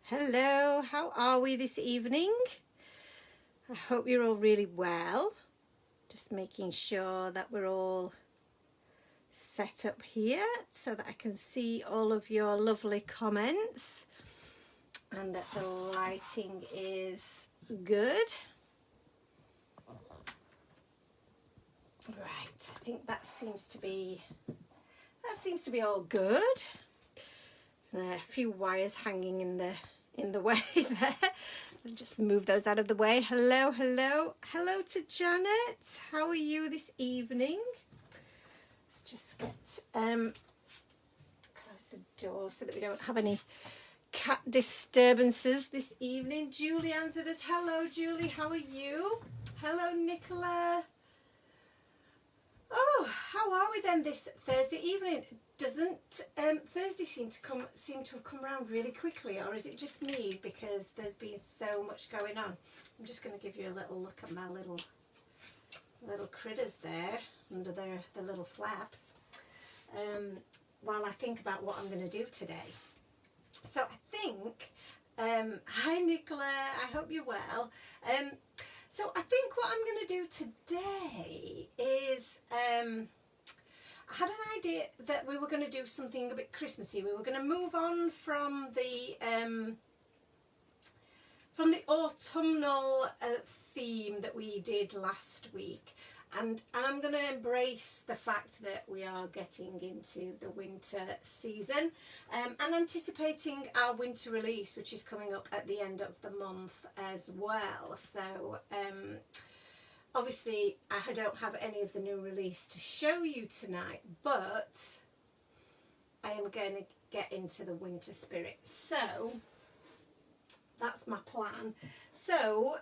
Hello, how are we this evening? I hope you're all really well. Just making sure that we're all set up here so that I can see all of your lovely comments and that the lighting is good. Right, I think that seems to be all good. A few wires hanging in the way there. I'll just move those out of the way. Hello to Janet. How are you this evening? Let's just get close the door so that we don't have any cat disturbances this evening. Julianne's with us. Hello Julie, how are you? Hello Nicola. Oh, how are we then this Thursday evening? Doesn't Thursday seem to have come around really quickly, or is it just me because there's been so much going on? I'm just going to give you a little look at my little critters there under their little flaps while I think about what I'm going to do today. So I think, hi Nicola, I hope you're well. So I think what I'm going to do today is, I had an idea that we were going to do something a bit Christmassy. We were going to move on from the autumnal theme that we did last week. And I'm going to embrace the fact that we are getting into the winter season and anticipating our winter release, which is coming up at the end of the month as well. So obviously I don't have any of the new release to show you tonight, but I am going to get into the winter spirit. So that's my plan. So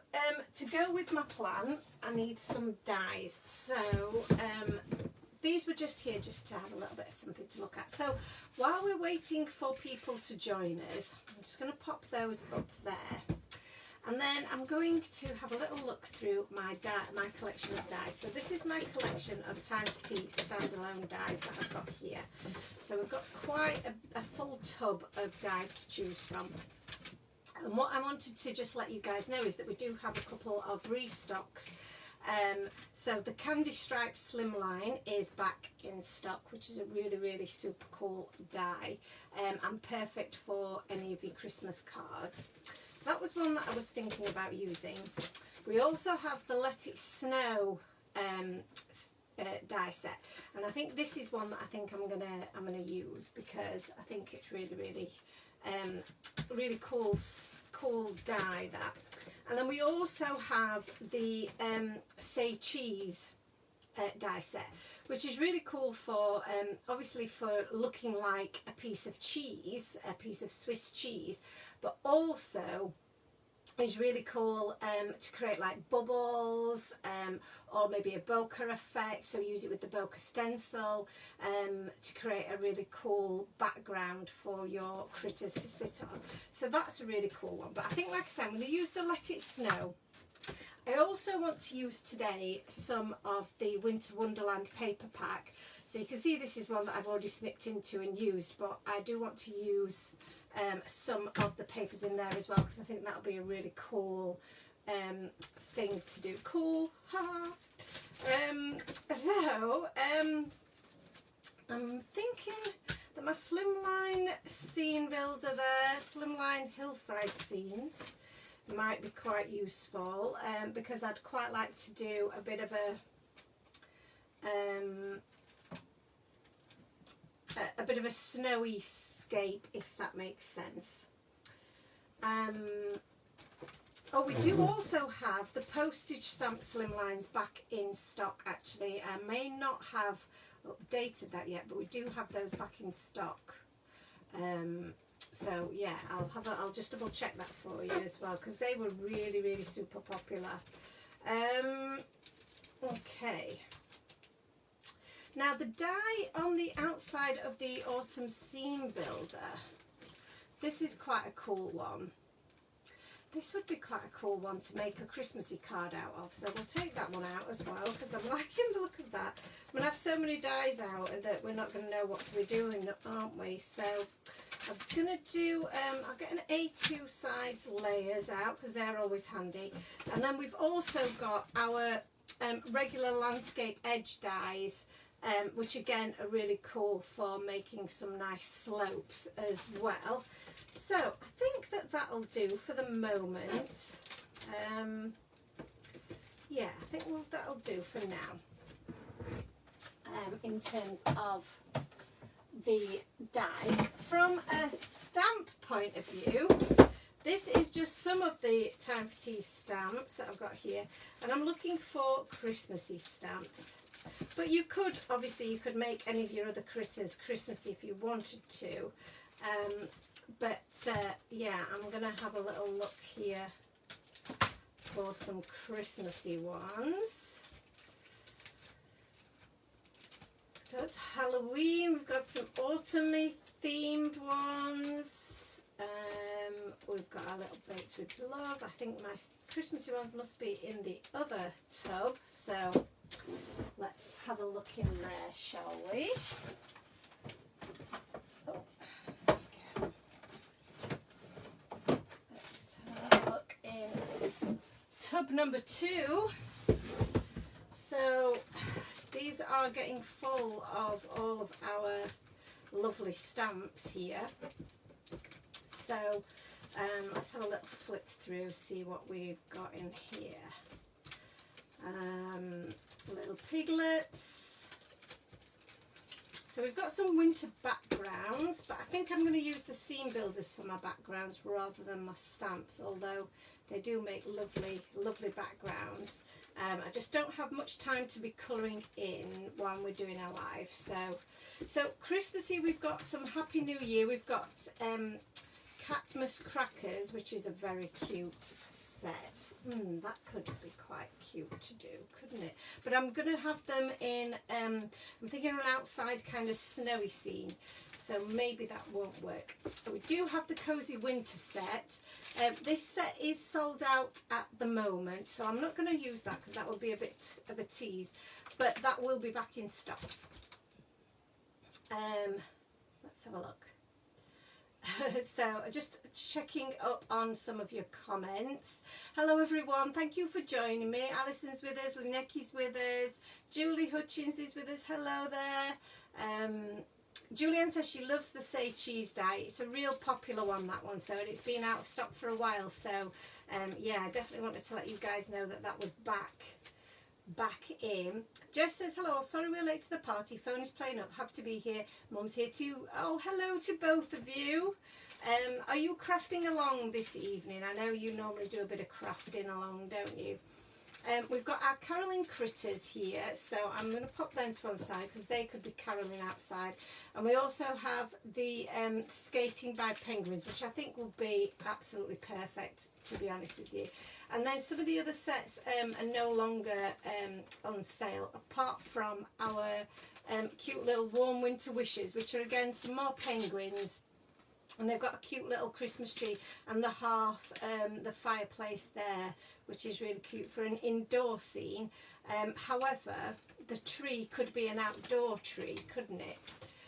to go with my plan, I need some dies. So these were just here just to have a little bit of something to look at. So while we're waiting for people to join us, I'm just going to pop those up there. And then I'm going to have a little look through my collection of dies. So this is my collection of Time for Tea standalone dies that I've got here. So we've got quite a full tub of dies to choose from. And what I wanted to just let you guys know is that we do have a couple of restocks. So the Candy Stripe Slimline is back in stock, which is a really super cool die and perfect for any of your Christmas cards. So that was one that I was thinking about using. We also have the Let It Snow die set, and I think this is one that I think I'm gonna use because I think it's really cool die that. And then we also have the Say Cheese die set, which is really cool for obviously for looking like a piece of cheese, a piece of Swiss cheese, but also is really cool to create like bubbles or maybe a bokeh effect. So use it with the bokeh stencil to create a really cool background for your critters to sit on. So that's a really cool one. But I think, like I said, I'm going to use the Let It Snow. I also want to use today some of the Winter Wonderland paper pack. So you can see this is one that I've already snipped into and used, but I do want to use some of the papers in there as well, because I think that'll be a really cool thing to do. Cool, haha. I'm thinking that my slimline scene builder there, slimline hillside scenes, might be quite useful because I'd quite like to do a bit of a snowy scape, if that makes sense. Oh, we do also have the postage stamp slimlines back in stock. Actually, I may not have updated that yet, but we do have those back in stock. So yeah, I'll just double check that for you as well, because they were really super popular. Okay. Now the die on the outside of the Autumn Scene Builder, this is quite a cool one. This would be quite a cool one to make a Christmassy card out of, so we'll take that one out as well, because I'm liking the look of that. I'm going to have so many dies out that we're not going to know what we're doing, aren't we? So I'm going to do, I'll get an A2 size layers out because they're always handy. And then we've also got our regular landscape edge dies, which again are really cool for making some nice slopes as well. So I think that that'll do for the moment. Yeah, I think that'll do for now. In terms of the dies. From a stamp point of view, this is just some of the Time for Tea stamps that I've got here, and I'm looking for Christmassy stamps. But you could, obviously, you could make any of your other critters Christmassy if you wanted to. Yeah, I'm going to have a little look here for some Christmassy ones. Got Halloween, we've got some autumny themed ones. We've got our little baked with love. I think my Christmassy ones must be in the other tub. So let's have a look in there, shall we? Oh, there we go. Let's have a look in tub number 2. So these are getting full of all of our lovely stamps here. So let's have a little flick through, see what we've got in here. Little piglets. So we've got some winter backgrounds, but I think I'm going to use the seam builders for my backgrounds rather than my stamps, although they do make lovely, lovely backgrounds. I just don't have much time to be colouring in while we're doing our live. So Christmassy, we've got some Happy New Year. We've got Catmas crackers, which is a very cute set. That could be quite cute to do, couldn't it? But I'm going to have them in, I'm thinking of an outside kind of snowy scene. So maybe that won't work. But we do have the Cozy Winter set. This set is sold out at the moment, so I'm not going to use that because that will be a bit of a tease. But that will be back in stock. Let's have a look. So just checking up on some of your comments. Hello everyone, thank you for joining me. Alison's with us, Linecki's with us, Julie Hutchins is with us, hello there. Julianne says she loves the Say Cheese die. It's a real popular one, that one, so it's been out of stock for a while. So yeah, I definitely wanted to let you guys know that that was back in. Jess says hello, sorry we're late to the party, phone is playing up, happy to be here, mum's here too. Oh, hello to both of you. Are you crafting along this evening? I know you normally do a bit of crafting along, don't you? We've got our caroling critters here, so I'm going to pop them to one side because they could be caroling outside. And we also have the skating by penguins, which I think will be absolutely perfect, to be honest with you. And then some of the other sets are no longer on sale, apart from our cute little warm winter wishes, which are again some more penguins. And they've got a cute little Christmas tree and the hearth, the fireplace there, which is really cute for an indoor scene. However, the tree could be an outdoor tree, couldn't it?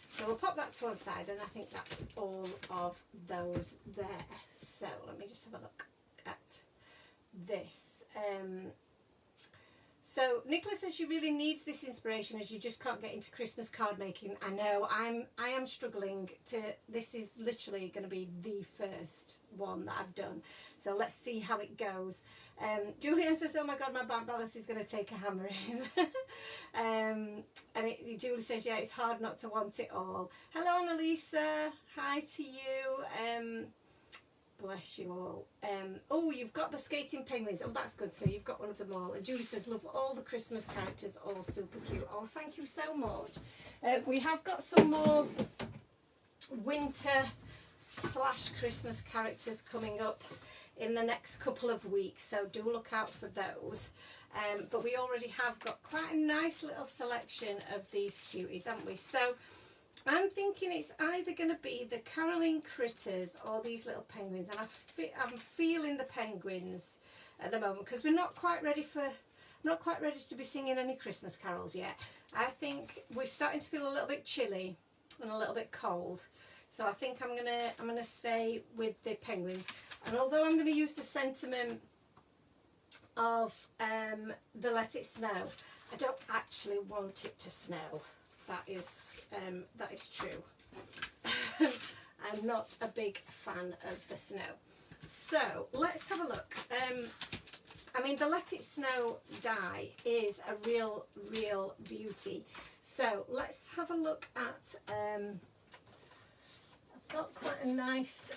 So we'll pop that to one side, and I think that's all of those there. So let me just have a look at this. So Nicola says she really needs this inspiration as you just can't get into Christmas card making. I know, I am struggling to, this is literally going to be the first one that I've done. So let's see how it goes. Julian says, oh my God, my bank balance is going to take a hammer in. Julie says, yeah, it's hard not to want it all. Hello, Annalisa. Hi to you. Bless you all. Oh, you've got the skating penguins. Oh, that's good. So you've got one of them all. And Julie says, love all the Christmas characters, all super cute. Oh, thank you so much. We have got some more winter / Christmas characters coming up in the next couple of weeks, so do look out for those. But we already have got quite a nice little selection of these cuties, haven't we? So I'm thinking it's either going to be the caroling critters or these little penguins, and I'm feeling the penguins at the moment because we're not quite ready to be singing any Christmas carols yet. I think we're starting to feel a little bit chilly and a little bit cold, So I think I'm gonna stay with the penguins. And although I'm going to use the sentiment of the Let It Snow, I don't actually want it to snow. That is true. I'm not a big fan of the snow. So let's have a look. I mean, the Let It Snow die is a real beauty. So let's have a look at, I've got quite a nice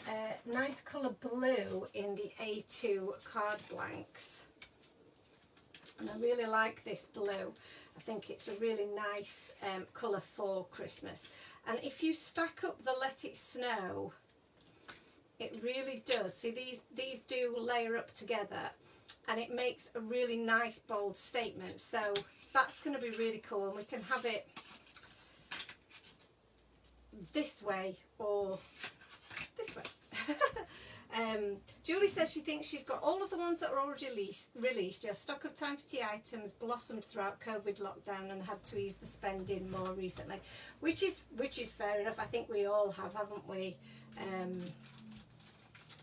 colour blue in the A2 card blanks. And I really like this blue. I think it's a really nice colour for Christmas. And if you stack up the Let It Snow, it really does. See, these do layer up together, and it makes a really nice bold statement. So that's going to be really cool, and we can have it this way or this way. Julie says she thinks she's got all of the ones that are already released. Your stock of time for tea items blossomed throughout COVID lockdown and had to ease the spending more recently, which is fair enough. I think we all have, haven't we?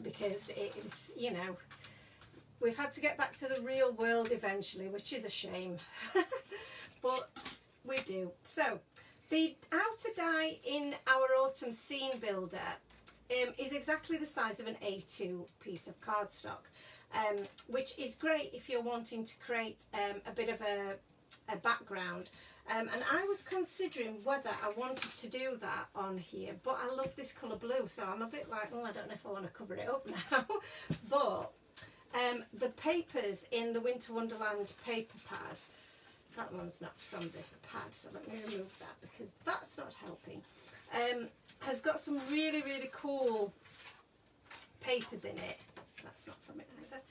Because it is, you know, we've had to get back to the real world eventually, which is a shame. But we do. So the outer die in our autumn scene builder is exactly the size of an A2 piece of cardstock, which is great if you're wanting to create a bit of a background. And I was considering whether I wanted to do that on here, but I love this colour blue, so I'm a bit like, oh, I don't know if I want to cover it up now. But the papers in the Winter Wonderland paper pad, that one's not from this pad, so let me remove that because that's not helping. Has got some really cool papers in it. That's not from it either.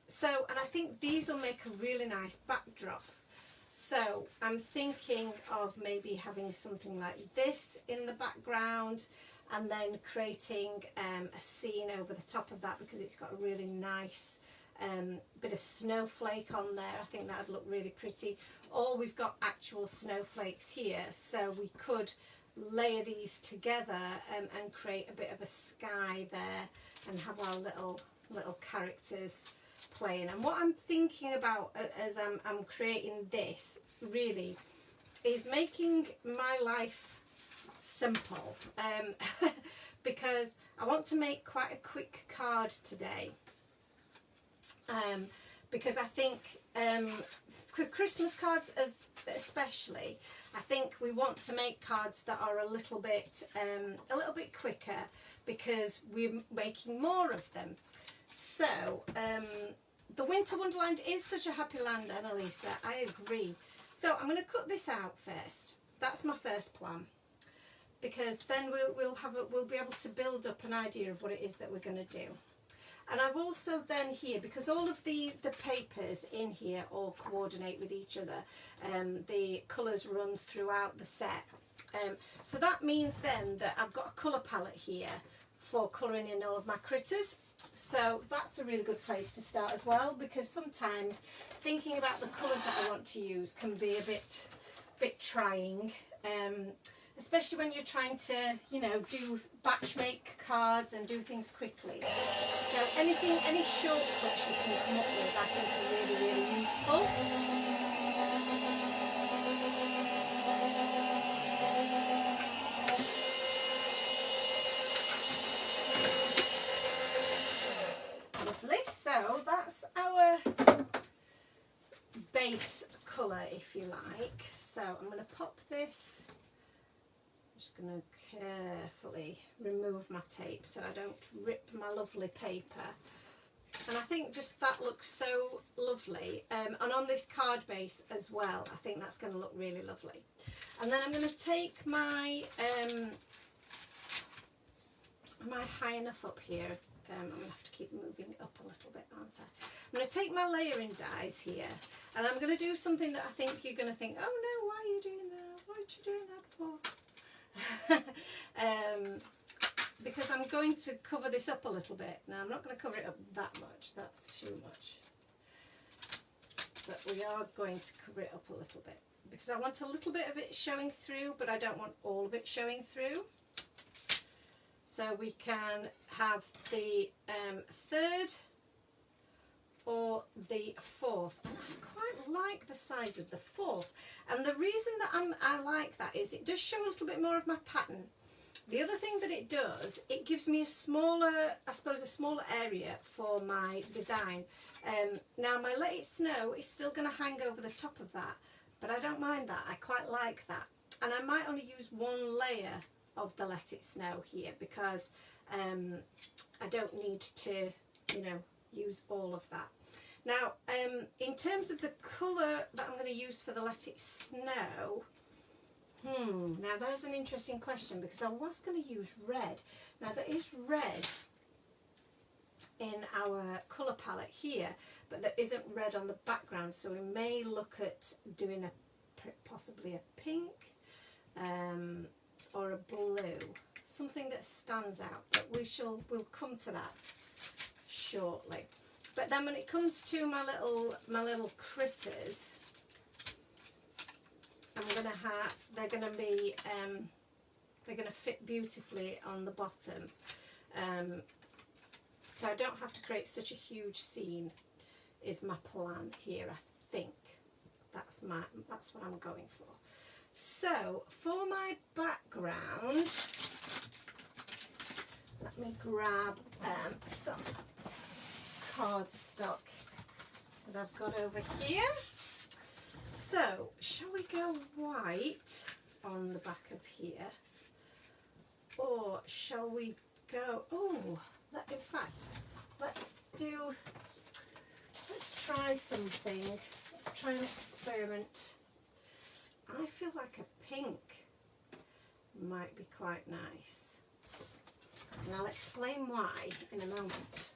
So, and I think these will make a really nice backdrop. So I'm thinking of maybe having something like this in the background, and then creating a scene over the top of that because it's got a really nice bit of snowflake on there. I think that would look really pretty. Or we've got actual snowflakes here, so we could layer these together and create a bit of a sky there and have our little characters playing. And what I'm thinking about as I'm creating this really is making my life simple, because I want to make quite a quick card today, because I think for Christmas cards especially, I think we want to make cards that are a little bit quicker because we're making more of them. So the Winter Wonderland is such a happy land, Annalisa, I agree. So I'm going to cut this out first. That's my first plan, because then we'll be able to build up an idea of what it is that we're going to do. And I've also then here, because all of the papers in here all coordinate with each other, the colours run throughout the set. So that means then that I've got a colour palette here for colouring in all of my critters. So that's a really good place to start as well, because sometimes thinking about the colours that I want to use can be a bit trying. Especially when you're trying to, you know, do batch make cards and do things quickly. So any shortcuts you can come up with, I think are really useful. Lovely. So that's our base colour, if you like. So I'm going to pop this. Just going to carefully remove my tape so I don't rip my lovely paper. And I think just that looks so lovely. And on this card base as well, I think that's going to look really lovely. And then I'm going to take my my high enough up here. I'm going to have to keep moving it up a little bit, aren't I? I'm going to take my layering dies here, and I'm going to do something that I think you're going to think, oh no, why are you doing that? What are you doing that for? Because I'm going to cover this up a little bit. Now I'm not going to cover it up that much, that's too much, but we are going to cover it up a little bit because I want a little bit of it showing through, but I don't want all of it showing through. So we can have the 3rd or the 4th, and I quite like the size of the 4th, and the reason that I like that is it does show a little bit more of my pattern. The other thing that it does, it gives me a smaller, I suppose a smaller area for my design. Now my Let It Snow is still going to hang over the top of that, but I don't mind that, I quite like that. And I might only use one layer of the Let It Snow here, because I don't need to, you know, use all of that. Now in terms of the colour that I'm going to use for the Let It Snow, now that's an interesting question, because I was going to use red. Now there is red in our colour palette here, but there isn't red on the background, so we may look at doing possibly a pink or a blue, something that stands out, but we'll come to that shortly. But then when it comes to my little critters, they're gonna fit beautifully on the bottom, so I don't have to create such a huge scene, is my plan here. I think that's what I'm going for. So for my background, let me grab some cardstock that I've got over here. So shall we go white on the back of here, or shall we go, in fact let's try something, let's try an experiment. I feel like a pink might be quite nice, and I'll explain why in a moment.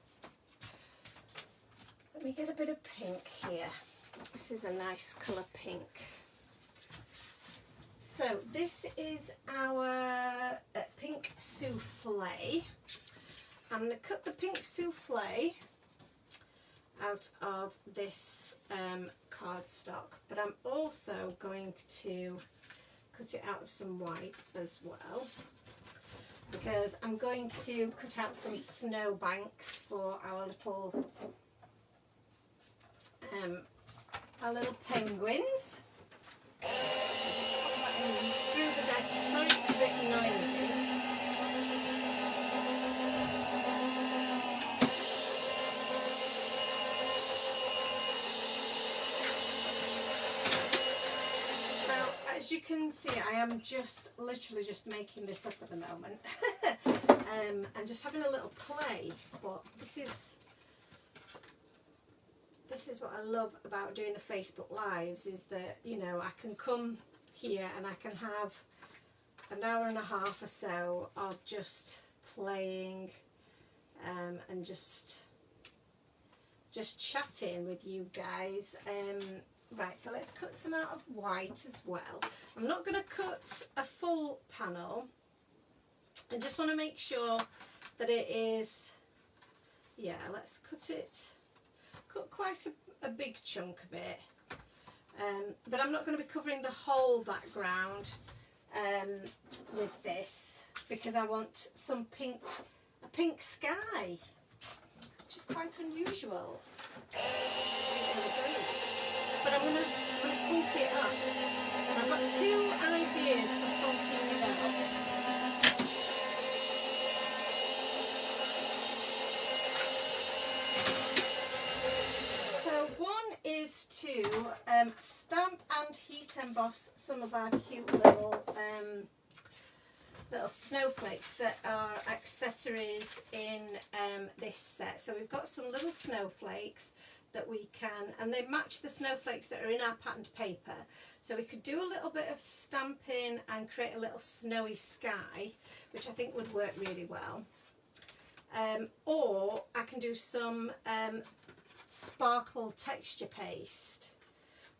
Let me get a bit of pink here. This is a nice colour pink. So this is our pink souffle. I'm going to cut the pink souffle out of this cardstock, but I'm also going to cut it out of some white as well, because I'm going to cut out some snow banks for our little penguins. I'll just pop that in through the deck. Sorry it's a bit noisy. So as you can see, I am literally just making this up at the moment and just having a little play, but this is what I love about doing the Facebook Lives, is that, you know, I can come here and I can have an hour and a half or so of just playing and just chatting with you guys. Right, so let's cut some out of white as well. I'm not going to cut a full panel. I just want to make sure that it is, yeah, let's cut quite a big chunk of it, but I'm not going to be covering the whole background with this, because I want some pink, a pink sky, which is quite unusual. But I'm going to funky it up, and I've got 2 ideas for funking it up. To stamp and heat emboss some of our cute little snowflakes that are accessories in this set. So we've got some little snowflakes that we can, and they match the snowflakes that are in our patterned paper. So we could do a little bit of stamping and create a little snowy sky, which I think would work really well. Or I can do some sparkle texture paste,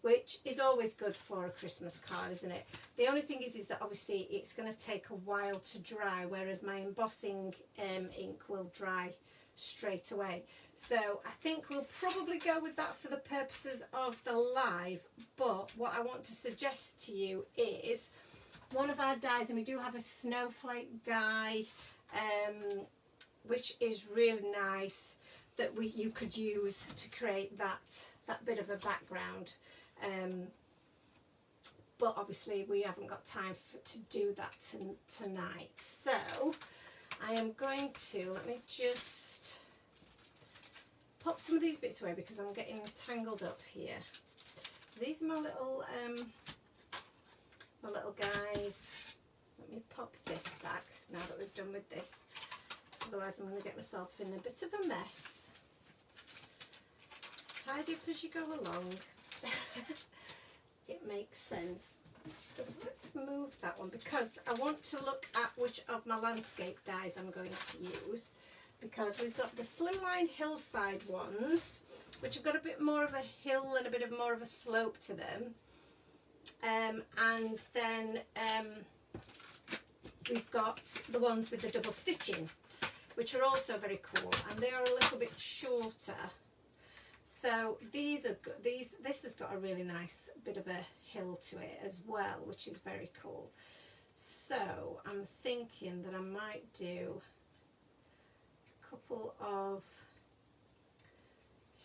which is always good for a Christmas card, isn't it? The only thing is that obviously it's going to take a while to dry, whereas my embossing ink will dry straight away. So I think we'll probably go with that for the purposes of the live. But what I want to suggest to you is one of our dies, and we do have a snowflake die which is really nice, that you could use to create that bit of a background. But obviously we haven't got time to do that tonight. So I am going to, let me just pop some of these bits away because I'm getting tangled up here. So these are my little guys. Let me pop this back now that we've done with this. So otherwise I'm going to get myself in a bit of a mess. Tidy up as you go along. It makes sense. So let's move that one because I want to look at which of my landscape dies I'm going to use, because we've got the slimline hillside ones which have got a bit more of a hill and a bit more of a slope to them, and then we've got the ones with the double stitching, which are also very cool, and they are a little bit shorter. So these are good. This has got a really nice bit of a hill to it as well, which is very cool. So I'm thinking that I might do a couple of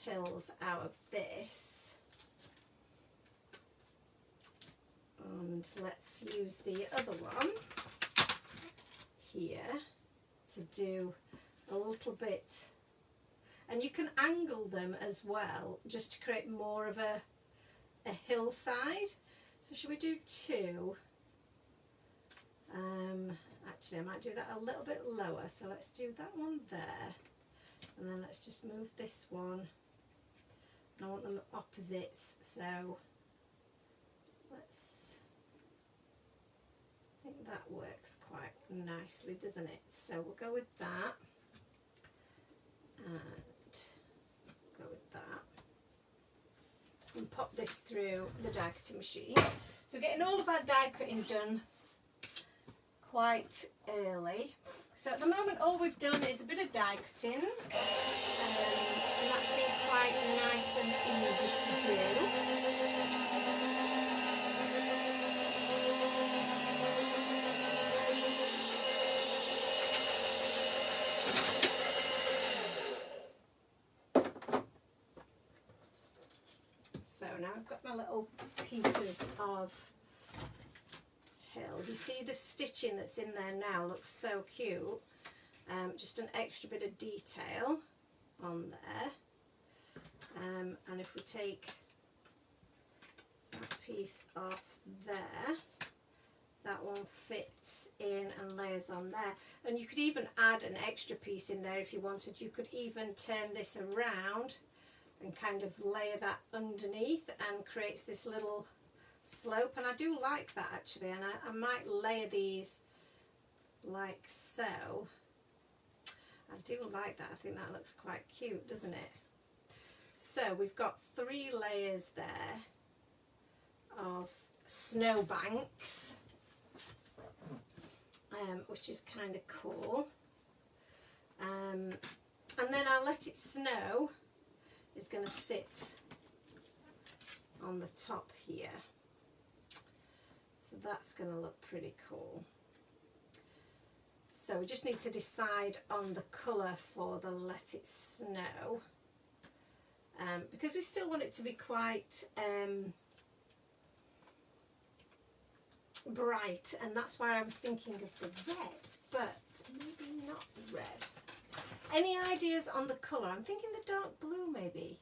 hills out of this, and let's use the other one here to do a little bit. And you can angle them as well, just to create more of a hillside. So should we do two? Actually, I might do that a little bit lower. So let's do that one there. And then let's just move this one. And I want them opposites. So let's, I think that works quite nicely, doesn't it? So we'll go with that. And go with that and pop this through the die cutting machine. So getting all of our die cutting done quite early. So at the moment all we've done is a bit of die cutting, and that's been quite nice and easy to do. So now I've got my little pieces of hill. You see the stitching that's in there now looks so cute. Just an extra bit of detail on there. And if we take that piece off there, that one fits in and layers on there. And you could even add an extra piece in there if you wanted. You could even turn this around and kind of layer that underneath, and creates this little slope. And I do like that actually, and I might layer these like so. I do like that. I think that looks quite cute, doesn't it? So we've got 3 layers there of snowbanks, which is kind of cool. And then I'll let it snow is going to sit on the top here, so that's going to look pretty cool. So we just need to decide on the colour for the Let It Snow, because we still want it to be quite bright, and that's why I was thinking of the red, but maybe not red. Any ideas on the colour? I'm thinking the dark blue maybe.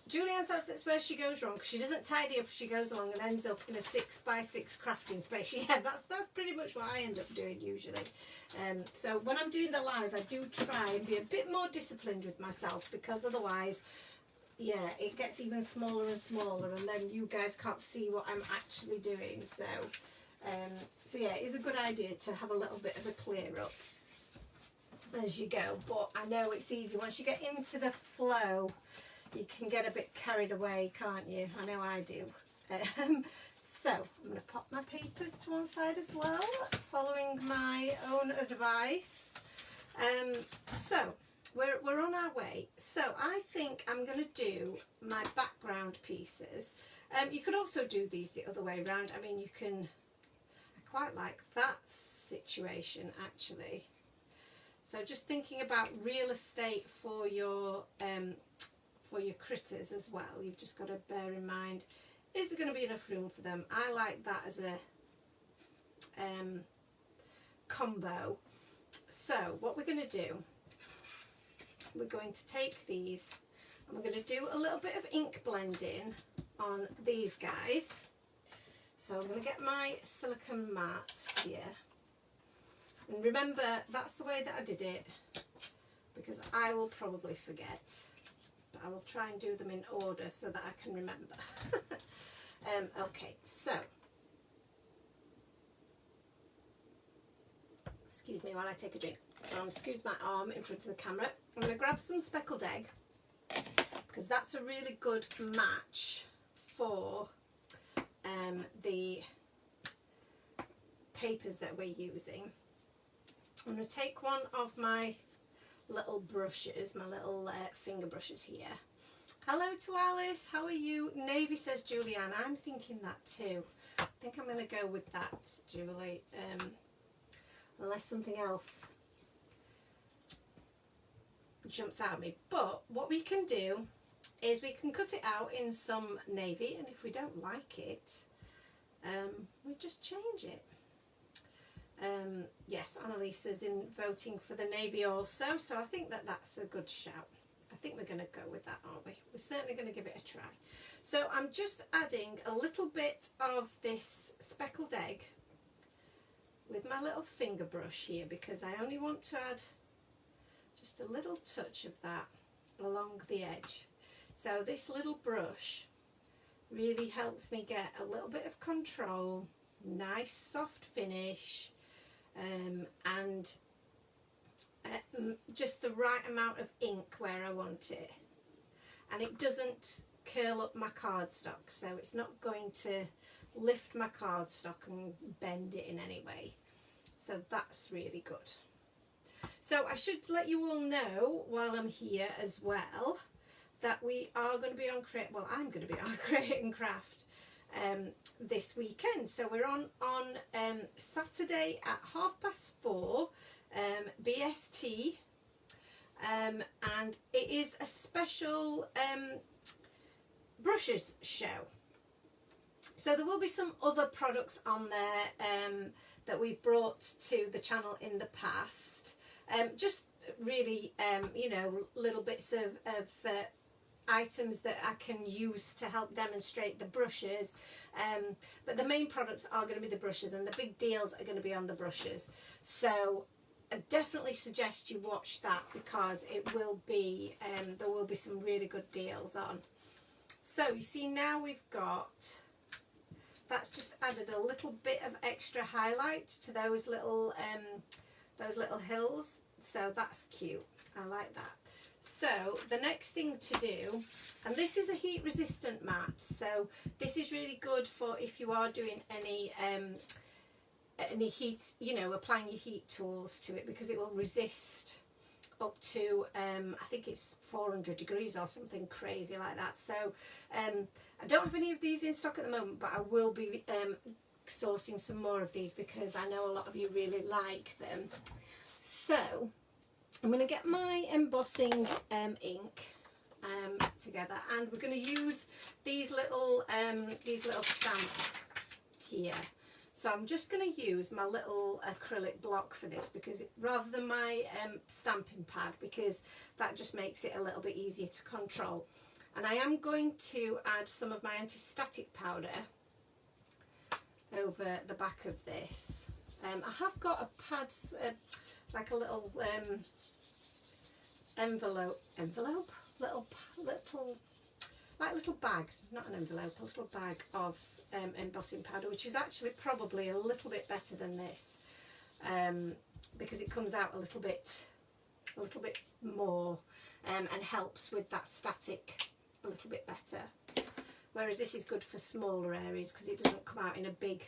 Julianne says that's where she goes wrong, because she doesn't tidy up as she goes along and ends up in a 6x6 crafting space. Yeah, that's pretty much what I end up doing usually. So when I'm doing the live, I do try and be a bit more disciplined with myself, because otherwise, yeah, it gets even smaller and smaller, and then you guys can't see what I'm actually doing. So, so yeah, it's a good idea to have a little bit of a clear up as you go, but I know it's easy once you get into the flow. You can get a bit carried away, can't you? I know I do. So I'm going to pop my papers to one side as well, following my own advice. So we're on our way. So I think I'm going to do my background pieces. You could also do these the other way around. I mean, you can, I quite like that situation actually. So just thinking about real estate for your critters as well, you've just got to bear in mind, is there going to be enough room for them? I like that as a combo. So what we're going to do, we're going to take these and we're going to do a little bit of ink blending on these guys. So I'm going to get my silicone mat here, and remember that's the way that I did it because I will probably forget, but I will try and do them in order so that I can remember. Okay, so excuse me while I take a drink. Excuse my arm in front of the camera. I'm going to grab some speckled egg because that's a really good match for the papers that we're using. I'm going to take one of my little brushes, my little finger brushes here. Hello to Alice, how are you? Navy, says Julianne. I'm thinking that too. I think I'm going to go with that, Julie, unless something else jumps out at me. But what we can do is we can cut it out in some navy, and if we don't like it, we just change it. Yes, Annalisa's in voting for the navy also, so I think that that's a good shout. I think we're going to go with that, aren't we? We're certainly going to give it a try. So I'm just adding a little bit of this speckled egg with my little finger brush here because I only want to add just a little touch of that along the edge. So this little brush really helps me get a little bit of control, nice soft finish, and just the right amount of ink where I want it. And it doesn't curl up my cardstock, so it's not going to lift my cardstock and bend it in any way. So that's really good. So I should let you all know while I'm here as well that we are going to be on I'm going to be on Create and Craft this weekend. So we're on Saturday at 4:30 BST, and it is a special brushes show. So there will be some other products on there that we've brought to the channel in the past. Just really, you know, little bits of items that I can use to help demonstrate the brushes. But the main products are going to be the brushes, and the big deals are going to be on the brushes. So I definitely suggest you watch that because it will be, there will be some really good deals on. So you see now we've got, that's just added a little bit of extra highlight to those little hills, so that's cute. I like that. So the next thing to do, and this is a heat resistant mat, so this is really good for if you are doing any heat, you know, applying your heat tools to it, because it will resist up to I think it's 400 degrees or something crazy like that. So I don't have any of these in stock at the moment, but I will be sourcing some more of these because I know a lot of you really like them. So I'm going to get my embossing ink together, and we're going to use these little stamps here. So I'm just going to use my little acrylic block for this, because rather than my stamping pad, because that just makes it a little bit easier to control. And I am going to add some of my anti-static powder over the back of this. I have got a pad, like a little little bag, not an envelope, a little bag of embossing powder, which is actually probably a little bit better than this, because it comes out a little bit more and helps with that static a little bit better. Whereas this is good for smaller areas because it doesn't come out in a big,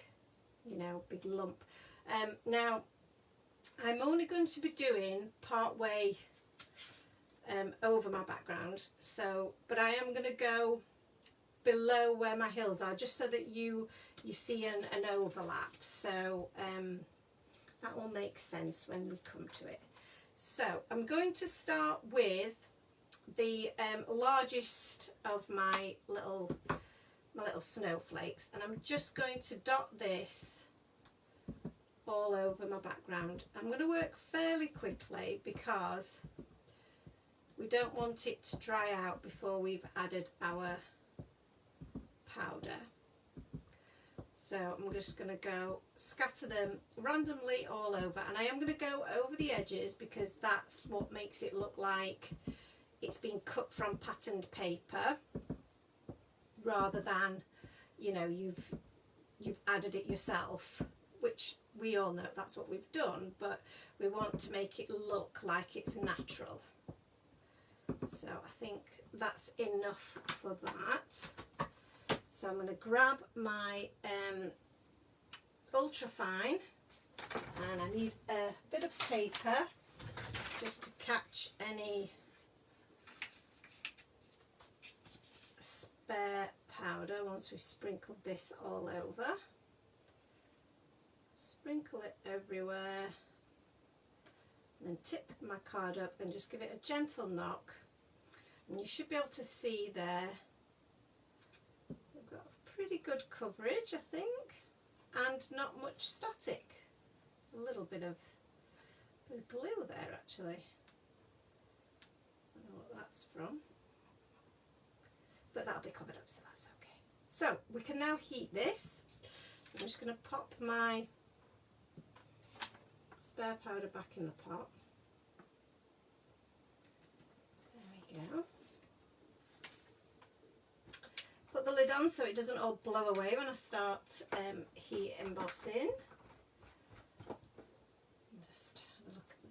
you know, big lump. Now, I'm only going to be doing part way over my background, so, but I am going to go below where my hills are, just so that you see an overlap. So that will make sense when we come to it. So I'm going to start with the largest of my little snowflakes, and I'm just going to dot this all over my background. I'm going to work fairly quickly because we don't want it to dry out before we've added our powder. So I'm just going to go scatter them randomly all over, and I am going to go over the edges because that's what makes it look like it's been cut from patterned paper, rather than, you know, you've added it yourself, which we all know that's what we've done, but we want to make it look like it's natural. So I think that's enough for that. So I'm going to grab my ultra fine, and I need a bit of paper just to catch any spare powder once we've sprinkled this all over. Sprinkle it everywhere, and then tip my card up and just give it a gentle knock, and you should be able to see there we've got pretty good coverage, I think, and not much static. There's a little bit of glue there actually. I don't know what that's from, but that'll be covered up, so that's okay. So we can now heat this. I'm just going to pop my spare powder back in the pot. There we go. Put the lid on so it doesn't all blow away when I start heat embossing. Just have a look at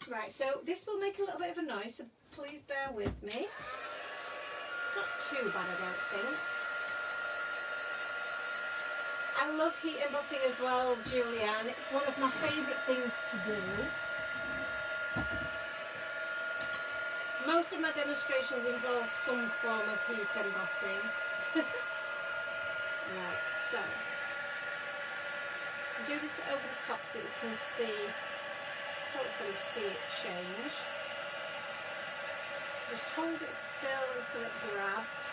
the right, so this will make a little bit of a noise, so please bear with me. It's not too bad, I don't think. I love heat embossing as well, Julianne. It's one of my favourite things to do. Most of my demonstrations involve some form of heat embossing. Right, so do this over the top so you can see, hopefully see it change. Just hold it still until it grabs.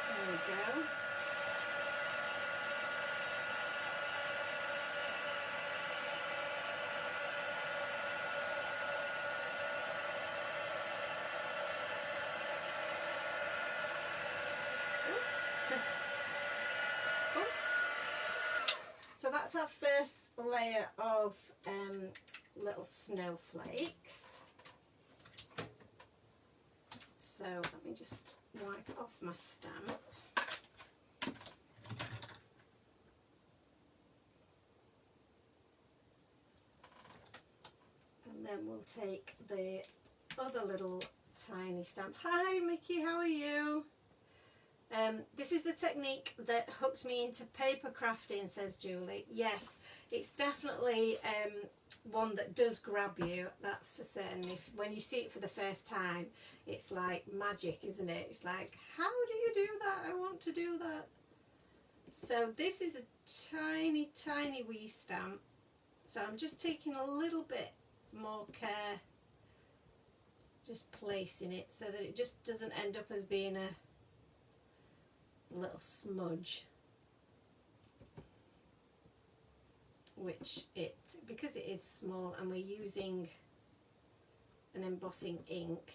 There we go. So that's our first layer of little snowflakes. So let me just wipe off my stamp. And then we'll take the other little tiny stamp. Hi Mickey, how are you? This is the technique that hooked me into paper crafting, says Julie. Yes, it's definitely one that does grab you, that's for certain. When you see it for the first time, it's like magic, isn't it? It's like, how do you do that? I want to do that. So this is a tiny, tiny wee stamp. So I'm just taking a little bit more care, just placing it so that it just doesn't end up as being a little smudge, which because it is small and we're using an embossing ink,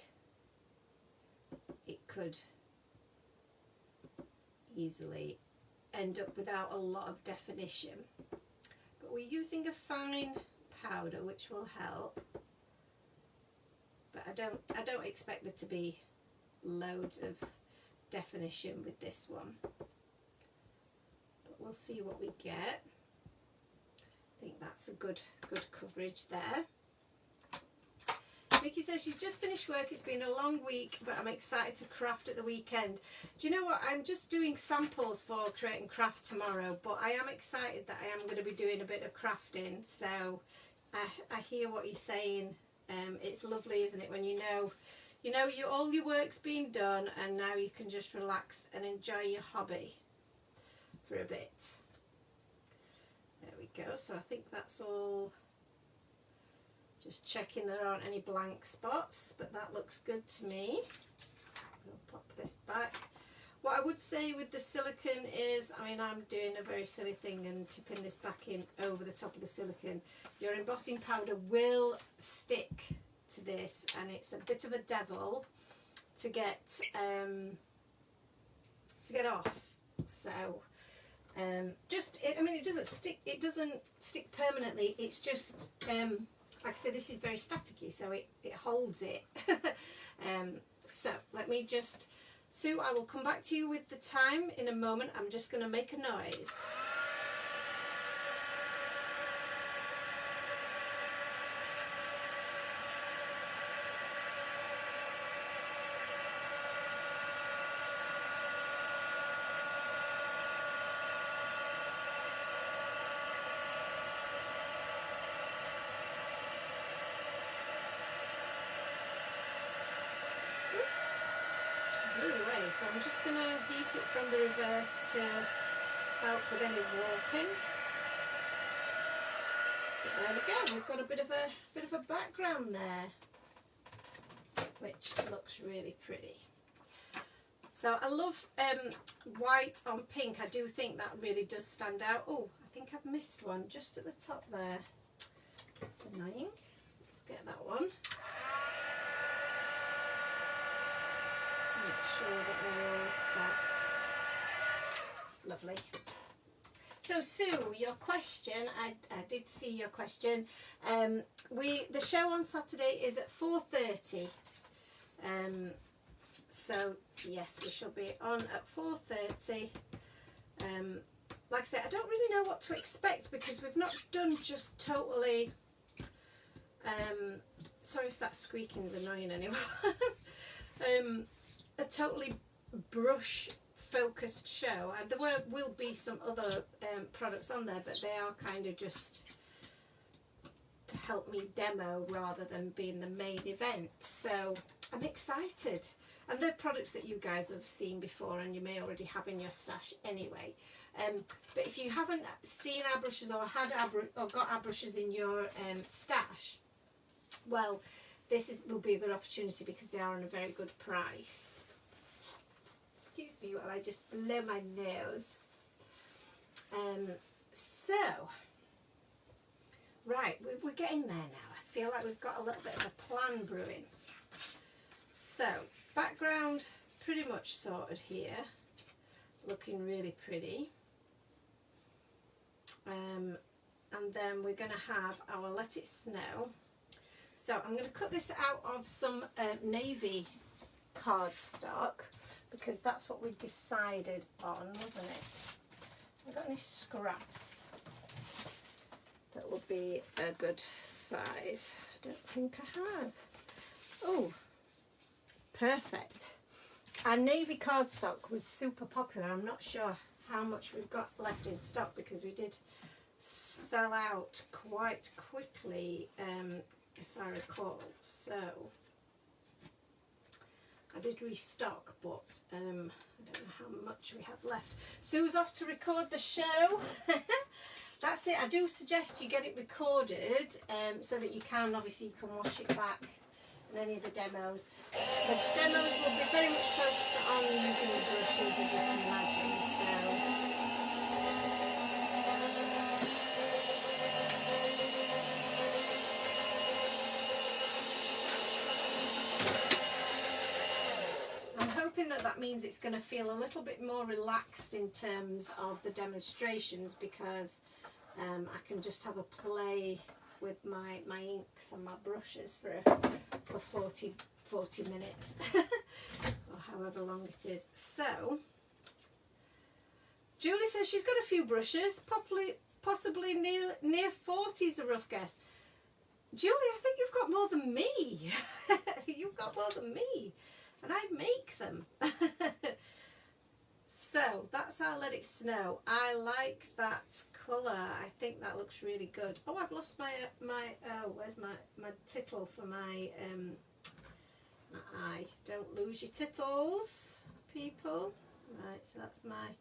it could easily end up without a lot of definition, but we're using a fine powder which will help. But I don't expect there to be loads of definition with this one, but we'll see what we get. I think that's a good coverage there. Vicky says she's just finished work. It's been a long week, but I'm excited to craft at the weekend. Do you know what? I'm just doing samples for Create and Craft tomorrow, but I am excited that I am going to be doing a bit of crafting. So I hear what you're saying, It's lovely, isn't it, when you know all your work's been done and now you can just relax and enjoy your hobby for a bit. There we go. So I think that's all. Just checking there aren't any blank spots, but that looks good to me. I'll pop this back. What I would say with the silicone is, I mean, I'm doing a very silly thing and tipping this back in over the top of the silicone. Your embossing powder will stick to this, and it's a bit of a devil to get off. So I mean, it doesn't stick permanently. It's just like I said, this is very staticky, so it holds it. So let me just, Sue, I will come back to you with the time in a moment. I'm just going to make a noise. So I'm just going to heat it from the reverse to help with any warping. But there we go. We've got a bit of a background there, which looks really pretty. So I love white on pink. I do think that really does stand out. Oh, I think I've missed one just at the top there. That's annoying. Let's get that one. Make sure that they're all set. Lovely. So Sue, your question, I did see your question. The show on Saturday is at 4:30. So yes, we shall be on at 4:30. Like I said, I don't really know what to expect because we've not done just totally. Sorry if that squeaking's annoying anyone. A totally brush focused show. There will be some other products on there, but they are kind of just to help me demo rather than being the main event. So I'm excited, and they're products that you guys have seen before and you may already have in your stash anyway. But if you haven't seen our brushes or got our brushes in your stash, well, will be a good opportunity because they are on a very good price. Excuse me while I just blow my nose. So, right, we're getting there now. I feel like we've got a little bit of a plan brewing. So, background pretty much sorted here. Looking really pretty. And then we're going to have our Let It Snow. So I'm going to cut this out of some navy cardstock because that's what we decided on, wasn't it? Have I got any scraps that will be a good size? I don't think I have. Oh, perfect. Our navy cardstock was super popular. I'm not sure how much we've got left in stock because we did sell out quite quickly, if I recall. So I did restock, but I don't know how much we have left. Sue's off to record the show. That's it. I do suggest you get it recorded so that you can watch it back in any of the demos. The demos will be very much focused on using the brushes, as you can imagine. So that means it's going to feel a little bit more relaxed in terms of the demonstrations because I can just have a play with my inks and my brushes for 40 minutes or however long it is. So Julie says she's got a few brushes, possibly near 40 is a rough guess. Julie, I think you've got more than me. You've got more than me. And I make them. So So that's our Let It Snow. I like that colour. I think that looks really good. Oh, I've lost my where's my tittle for my eye. Don't lose your tittles, people. Right, so that's my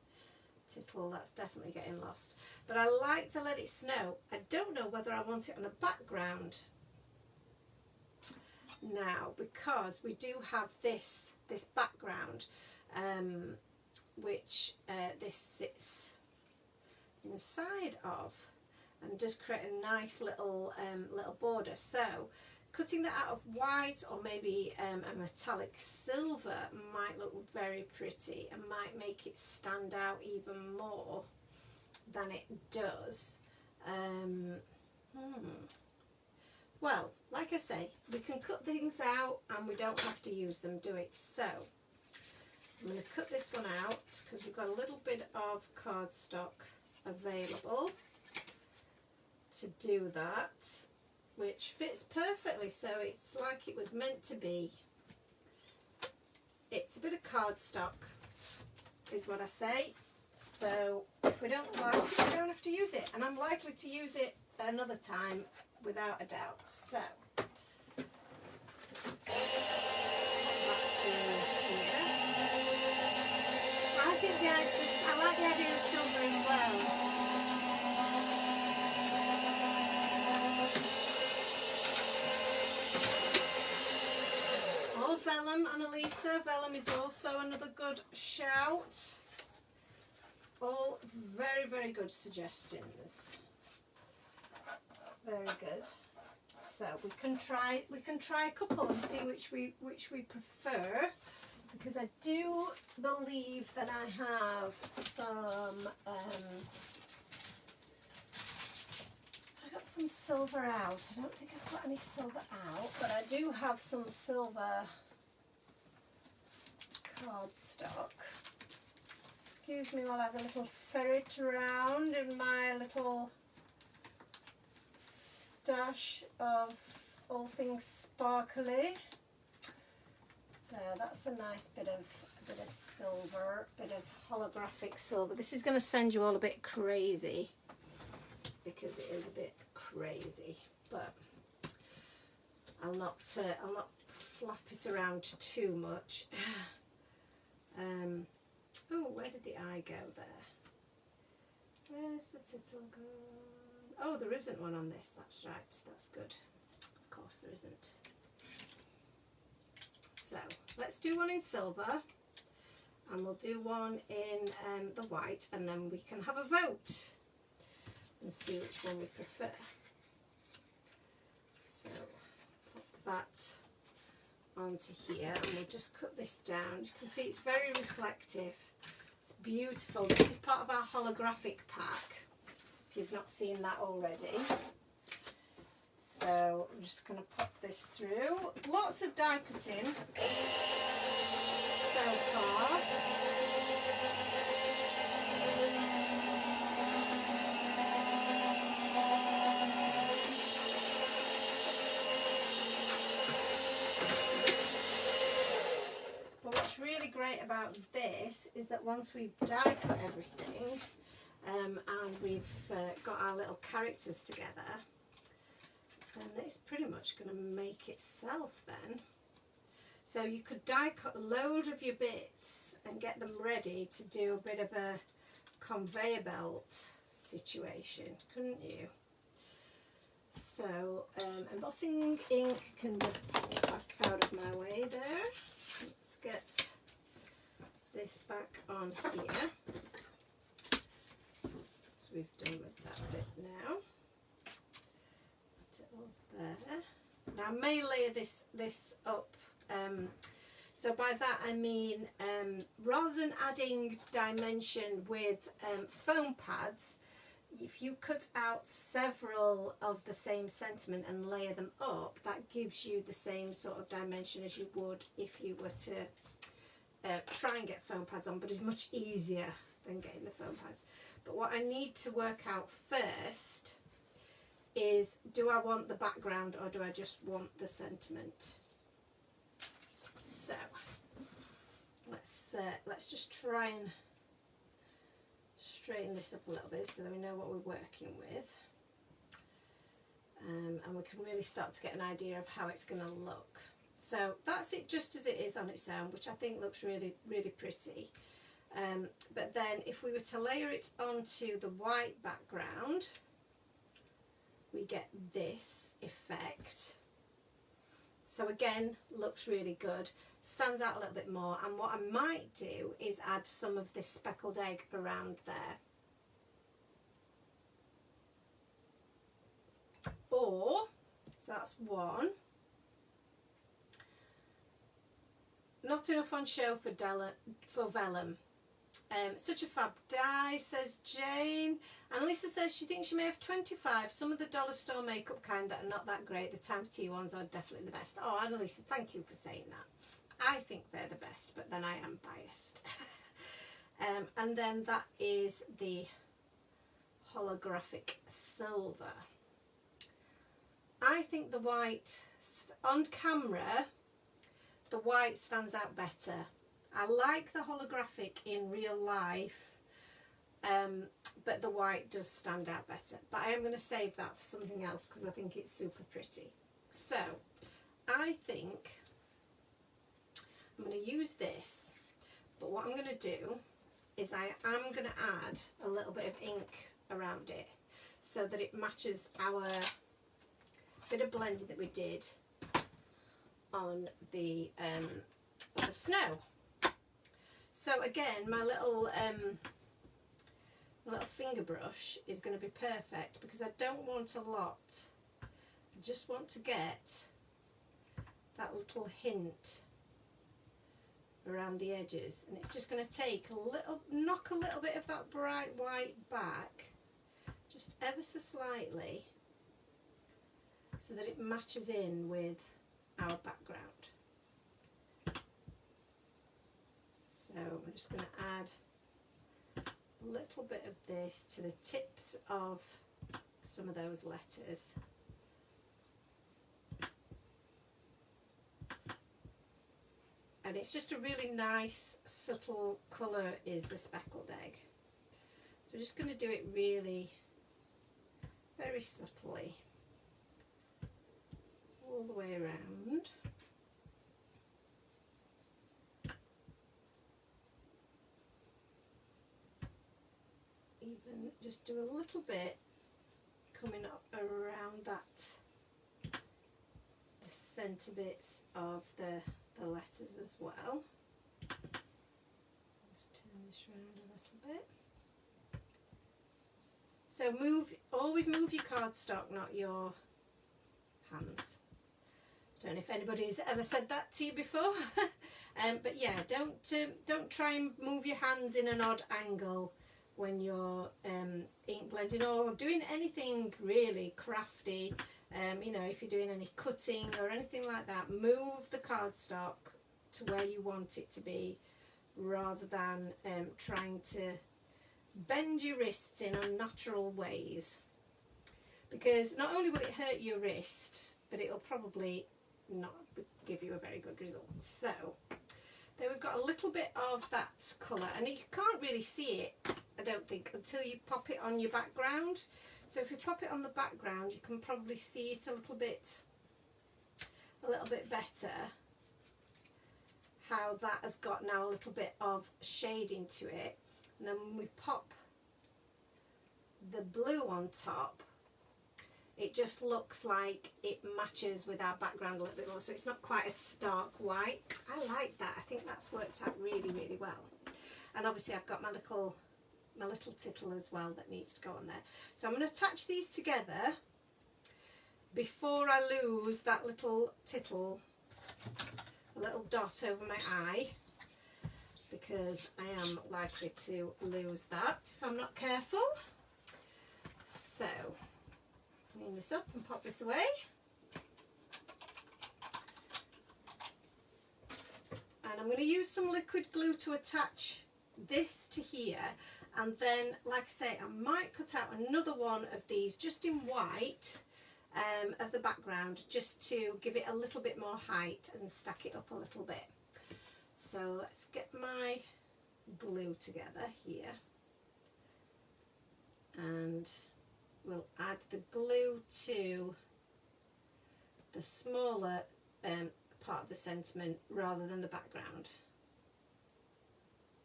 tittle. That's definitely getting lost. But I like the Let It Snow. I don't know whether I want it on a background now, because we do have this background, which this sits inside of, and does create a nice little border. So cutting that out of white, or maybe a metallic silver, might look very pretty and might make it stand out even more than it does. Well, like I say, we can cut things out and we don't have to use them, do it. So I'm going to cut this one out because we've got a little bit of cardstock available to do that, which fits perfectly, so it's like it was meant to be. It's a bit of cardstock is what I say, so if we don't like it, we don't have to use it, and I'm likely to use it another time without a doubt. So let's put that through here. I like the idea of silver as well. Or vellum, Annalisa. Vellum is also another good shout. All very, very good suggestions. Very good. So we can try a couple and see which we prefer, because I do believe that I have some I got some silver out. I don't think I've got any silver out, but I do have some silver cardstock. Excuse me while I have a little ferret around in my little stash of all things sparkly. There, that's a nice bit of silver, bit of holographic silver. This is going to send you all a bit crazy, because it is a bit crazy, but I'll not flap it around too much. Oh, where did the eye go there? Where's the tittle gone? Oh, there isn't one on this. That's right. That's good. Of course there isn't. So let's do one in silver, and we'll do one in the white, and then we can have a vote and see which one we prefer. So pop that onto here, and we'll just cut this down. You can see it's very reflective. It's beautiful. This is part of our holographic pack, if you've not seen that already. So I'm just going to pop this through. Lots of die cutting so far. But what's really great about this is that once we've die cut everything, and we've got our little characters together, then it's pretty much going to make itself then. So you could die cut a load of your bits and get them ready to do a bit of a conveyor belt situation, couldn't you? So embossing ink can just pop back out of my way there. Let's get this back on here. So we've done with that bit now. There. Now I may layer this up, so by that I mean rather than adding dimension with foam pads, if you cut out several of the same sentiment and layer them up, that gives you the same sort of dimension as you would if you were to try and get foam pads on, but it's much easier than getting the foam pads. But what I need to work out first is, do I want the background or do I just want the sentiment? So let's just try and straighten this up a little bit so that we know what we're working with. And we can really start to get an idea of how it's going to look. So that's it just as it is on its own, which I think looks really, really pretty. But then if we were to layer it onto the white background, we get this effect. So again, looks really good, stands out a little bit more. And what I might do is add some of this speckled egg around there. Or, so that's one. Not enough on show for vellum. Such a fab dye, says Jane. And Lisa says she thinks she may have 25. Some of the dollar store makeup kind that are not that great. The time tea ones are definitely the best. Oh, Annalisa, thank you for saying that. I think they're the best, but then I am biased. And then that is the holographic silver. I think the white, on camera, the white stands out better. I like the holographic in real life, but the white does stand out better. But I am going to save that for something else because I think it's super pretty. So I think I'm going to use this, but what I'm going to do is I am going to add a little bit of ink around it so that it matches our bit of blending that we did on the snow. So again, my little finger brush is going to be perfect because I don't want a lot. I just want to get that little hint around the edges, and it's just going to take knock a little bit of that bright white back, just ever so slightly, so that it matches in with our background. So I'm just going to add a little bit of this to the tips of some of those letters. And it's just a really nice subtle colour is the speckled egg. So we're just going to do it really very subtly all the way around. Even just do a little bit coming up around the centre bits of the letters as well. Just turn this around a little bit. So always move your cardstock, not your hands. Don't know if anybody's ever said that to you before, but yeah, don't try and move your hands in an odd angle when you're ink blending or doing anything really crafty. You know, if you're doing any cutting or anything like that, move the cardstock to where you want it to be rather than trying to bend your wrists in unnatural ways, because not only will it hurt your wrist, but it'll probably not give you a very good result. So there we've got a little bit of that colour, and you can't really see it, I don't think, until you pop it on your background. So if you pop it on the background, you can probably see it a little bit better, how that has got now a little bit of shading to it. And then when we pop the blue on top, it just looks like it matches with our background a little bit more, so it's not quite a stark white. I like that. I think that's worked out really, really well. And obviously I've got my little tittle as well that needs to go on there. So I'm going to attach these together before I lose that little tittle, a little dot over my eye, because I am likely to lose that if I'm not careful. So clean this up and pop this away. And I'm going to use some liquid glue to attach this to here, and then, like I say, I might cut out another one of these just in white of the background, just to give it a little bit more height and stack it up a little bit. So let's get my glue together here. and we'll add the glue to the smaller part of the sentiment rather than the background,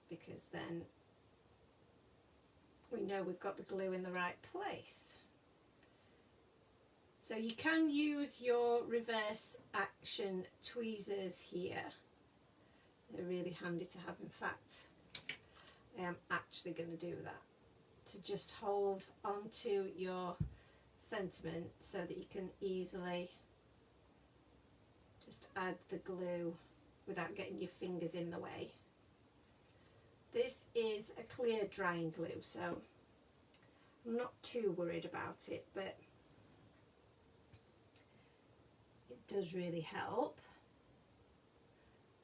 because then we know we've got the glue in the right place. So you can use your reverse action tweezers here. They're really handy to have. In fact, I am actually going to do that, to just hold onto your sentiment so that you can easily just add the glue without getting your fingers in the way. This is a clear drying glue, so I'm not too worried about it, but it does really help.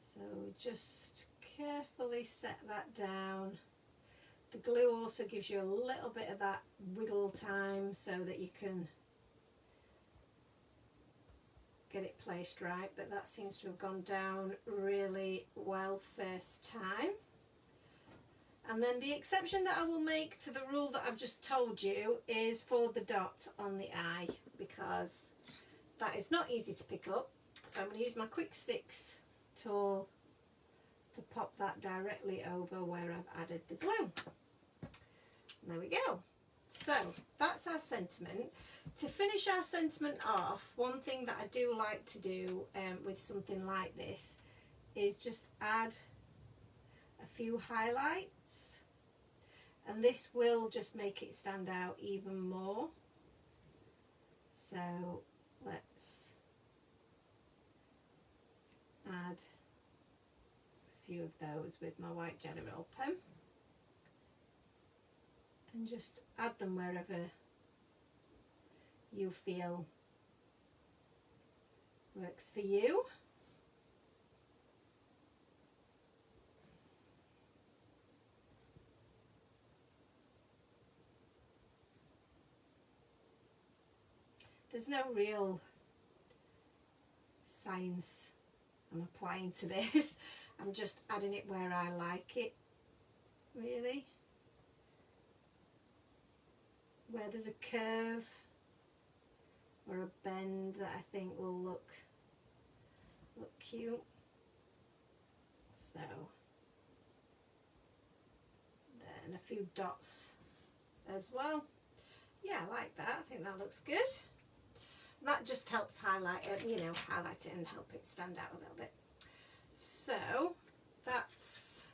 So just carefully set that down. The glue also gives you a little bit of that wiggle time so that you can get it placed right, but that seems to have gone down really well first time. And then the exception that I will make to the rule that I've just told you is for the dot on the eye, because that is not easy to pick up. So I'm going to use my quick sticks tool to pop that directly over where I've added the glue. And there we go. So that's our sentiment. To finish our sentiment off, one thing that I do like to do with something like this is just add a few highlights, and this will just make it stand out even more. So let's add a few of those with my white Jelly Roll pen and just add them wherever you feel works for you. There's no real science I'm applying to this. I'm just adding it where I like it, really. Where there's a curve or a bend that I think will look cute. So then a few dots as well. Yeah, I like that. I think that looks good. That just helps highlight it, you know, highlight it and help it stand out a little bit. So that's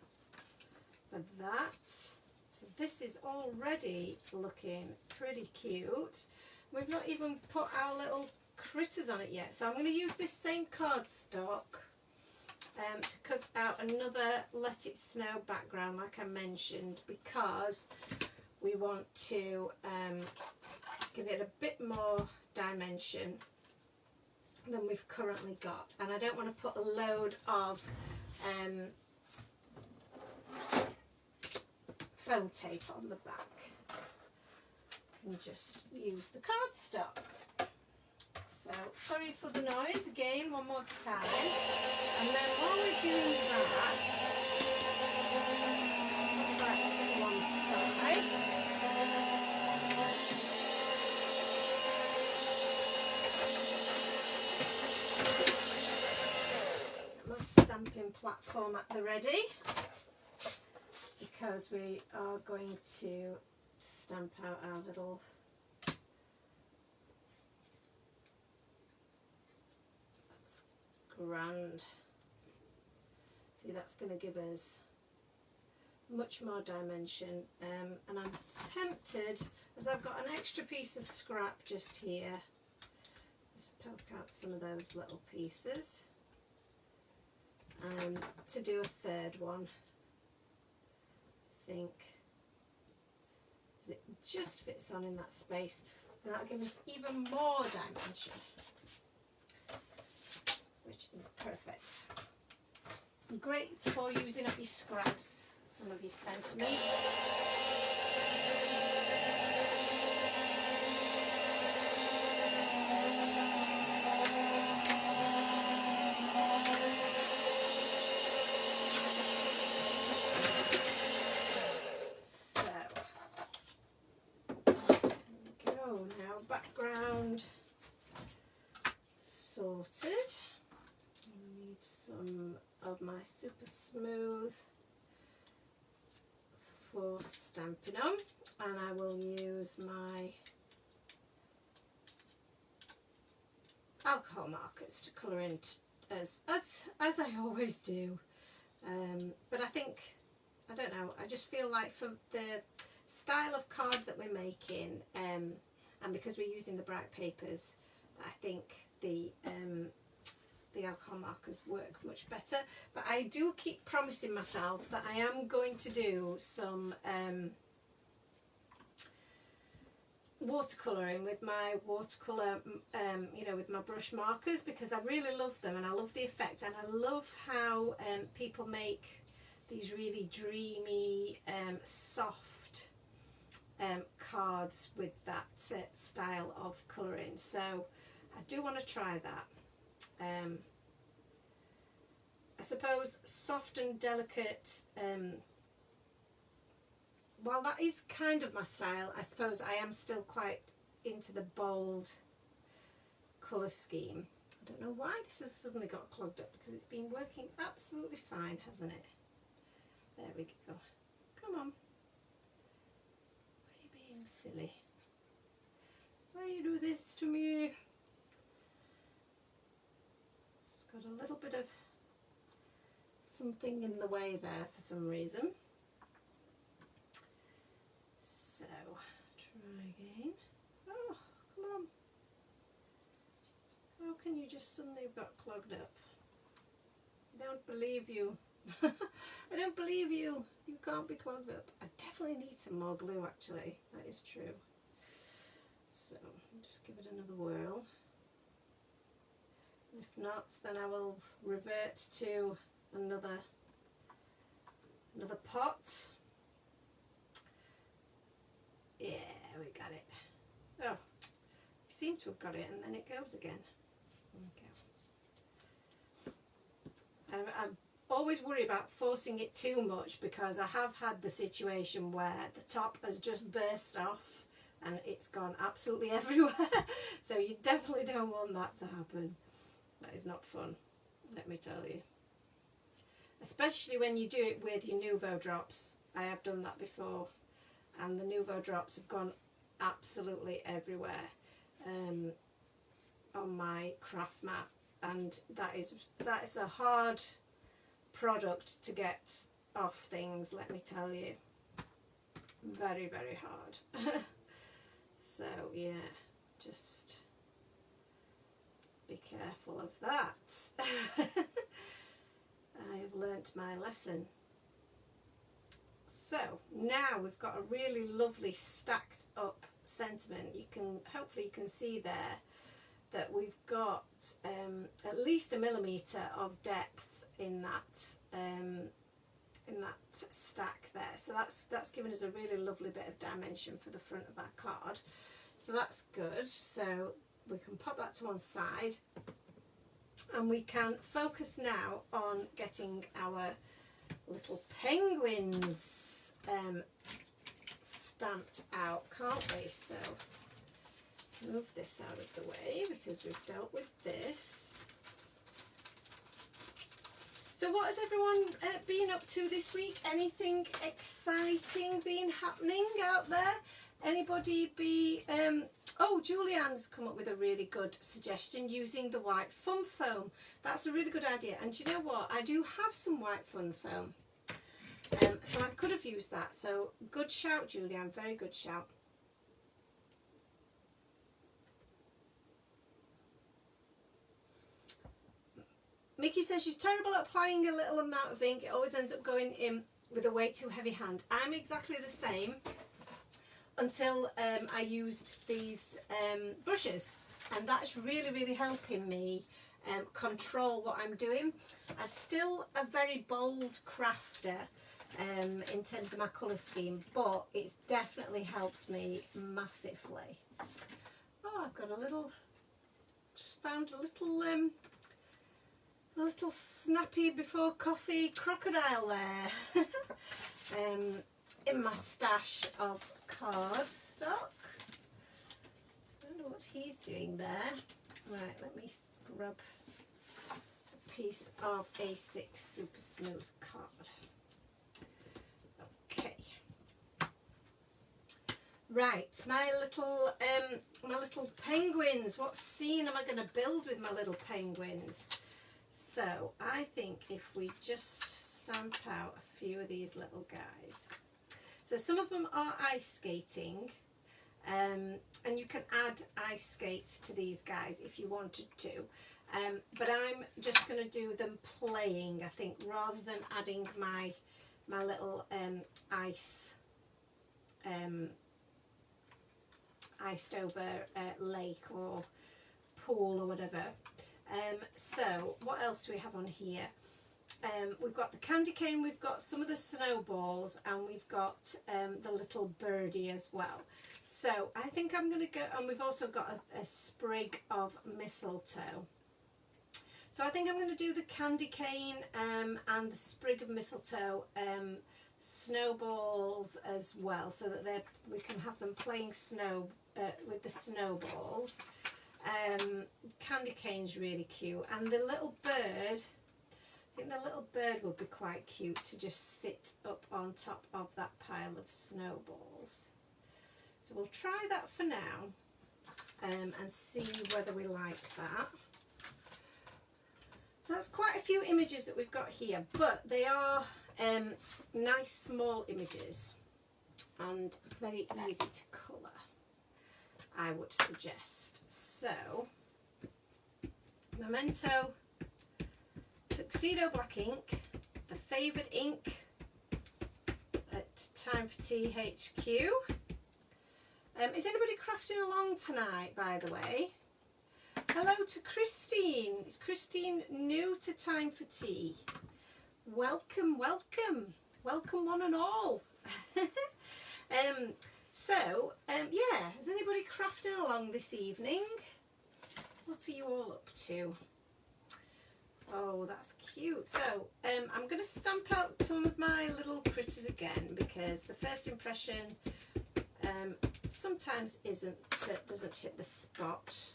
for that. So this is already looking pretty cute. We've not even put our little critters on it yet. So I'm going to use this same cardstock to cut out another Let It Snow background, like I mentioned, because we want to give it a bit more dimension than we've currently got, and I don't want to put a load of foam tape on the back. I can just use the cardstock. So sorry for the noise again, one more time. And then while we're doing that, that's one side. Stamping platform at the ready, because we are going to stamp out our little that's grand. See, that's going to give us much more dimension, and I'm tempted, as I've got an extra piece of scrap just here, just poke out some of those little pieces. To do a third one. I think it just fits on in that space, and that'll give us even more dimension, which is perfect. Great for using up your scraps, some of your centimetres. some of my super smooth for stamping on, and I will use my alcohol markers to colour in as I always do. But I think, I don't know, I just feel like for the style of card that we're making, and because we're using the bright papers, I think the alcohol markers work much better. But I do keep promising myself that I am going to do some watercolouring with my watercolour, you know, with my brush markers, because I really love them and I love the effect, and I love how people make these really dreamy, soft cards with that style of colouring. So I do want to try that. I suppose soft and delicate, while that is kind of my style, I suppose I am still quite into the bold colour scheme. I don't know why this has suddenly got clogged up, because it's been working absolutely fine, hasn't it? There we go. Come on. Why are you being silly? Why you do this to me? It's got a little bit of something in the way there for some reason. So, try again. Oh, come on. How can you just suddenly have got clogged up? I don't believe you. I don't believe you. You can't be clogged up. I definitely need some more glue, actually. That is true. So, I'll just give it another whirl. If not, then I will revert to another pot. Yeah, we got it. Oh, we seem to have got it, and then it goes again. Okay. I'm always worried about forcing it too much, because I have had the situation where the top has just burst off and it's gone absolutely everywhere. So you definitely don't want that to happen. That is not fun, let me tell you. Especially when you do it with your Nuvo drops. I have done that before, and the Nuvo drops have gone absolutely everywhere on my craft mat, and that is a hard product to get off things, let me tell you. Very, very hard. So yeah, just be careful of that. I have learnt my lesson. So now we've got a really lovely stacked up sentiment. Hopefully you can see there that we've got at least 1 millimetre of depth in that stack there. So that's given us a really lovely bit of dimension for the front of our card. So that's good. So we can pop that to one side, and we can focus now on getting our little penguins stamped out, can't we? So let's move this out of the way, because we've dealt with this. So what has everyone been up to this week? Anything exciting been happening out there? Anybody be... oh, Julianne's come up with a really good suggestion, using the white fun foam. That's a really good idea. And do you know what? I do have some white fun foam. So I could have used that. So good shout, Julianne. Very good shout. Mickey says she's terrible at applying a little amount of ink. It always ends up going in with a way too heavy hand. I'm exactly the same until I used these brushes, and that's really, really helping me control what I'm doing. I'm still a very bold crafter in terms of my colour scheme, but it's definitely helped me massively. Oh, I've got a little, just found a little snappy before coffee crocodile there in my stash of cardstock. I don't know what he's doing there. Right, let me scrub the piece of A6 super smooth card. Okay. Right, my little penguins. What scene am I going to build with my little penguins? So I think if we just stamp out a few of these little guys. So some of them are ice skating, and you can add ice skates to these guys if you wanted to. But I'm just going to do them playing, I think, rather than adding my little iced over lake or pool or whatever. So what else do we have on here? We've got the candy cane, we've got some of the snowballs, and we've got the little birdie as well. So I think I'm going to go, and we've also got a sprig of mistletoe. So I think I'm going to do the candy cane and the sprig of mistletoe snowballs as well, so that we can have them playing snow with the snowballs. Candy cane's really cute, and the little bird, I think the little bird would be quite cute to just sit up on top of that pile of snowballs. So we'll try that for now and see whether we like that. So that's quite a few images that we've got here, but they are nice small images and very easy to colour, I would suggest. So, Memento, Tuxedo Black ink, the favoured ink at Time for Tea HQ. Is anybody crafting along tonight, by the way? Hello to Christine. Is Christine new to Time for Tea? Welcome, welcome. Welcome one and all. Yeah, is anybody crafting along this evening? What are you all up to? Oh, that's cute. So, I'm going to stamp out some of my little critters again, because the first impression sometimes doesn't hit the spot.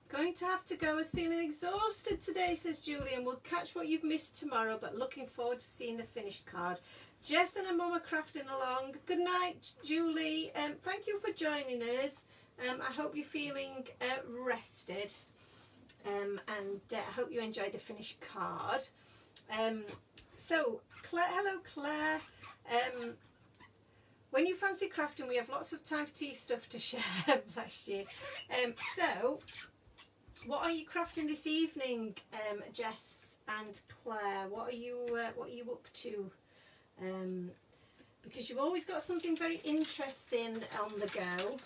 Going to have to go as feeling exhausted today, says Julian. We'll catch what you've missed tomorrow, but looking forward to seeing the finished card. Jess and her mum are crafting along. Good night, Julie. Thank you for joining us. I hope you're feeling rested, and I hope you enjoyed the finished card. So, Claire, hello Claire. When you fancy crafting, we have lots of Time for Tea stuff to share. Bless you. So, what are you crafting this evening, Jess and Claire? What are you up to? Because you've always got something very interesting on the go.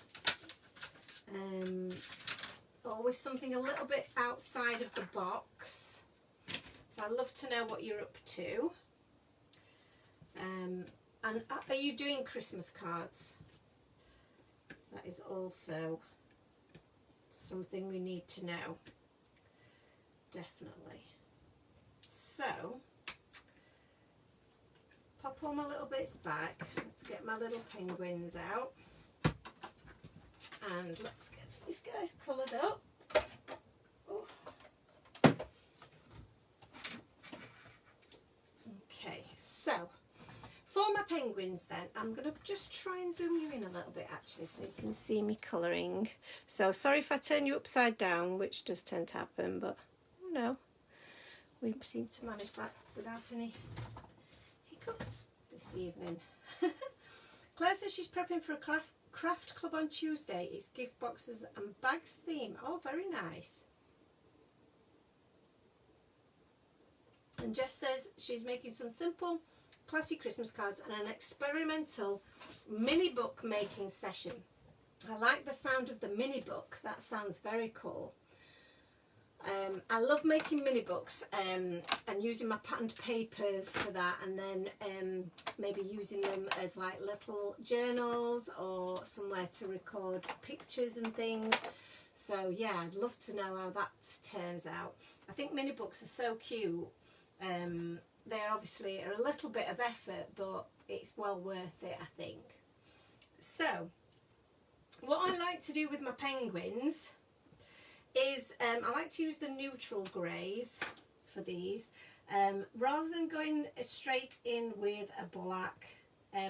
Always something a little bit outside of the box. So I'd love to know what you're up to. And are you doing Christmas cards? That is also something we need to know. Definitely. So, pop all my little bits back. Let's get my little penguins out. And let's get these guys coloured up. Oh. Okay, so for my penguins then, I'm going to just try and zoom you in a little bit actually, so you can see me colouring. So sorry if I turn you upside down, which does tend to happen, but oh no, we seem to manage that without any hiccups this evening. Claire says she's prepping for a craft club on Tuesday. It's gift boxes and bags theme. Oh, very nice. And Jess says she's making some simple classy Christmas cards and an experimental mini book making session. I like the sound of the mini book. That sounds very cool. I love making mini books and using my patterned papers for that, and then maybe using them as like little journals or somewhere to record pictures and things. So yeah, I'd love to know how that turns out. I think mini books are so cute. They obviously are a little bit of effort, but it's well worth it, I think. So, what I like to do with my penguins is, I like to use the neutral greys for these, rather than going straight in with a black,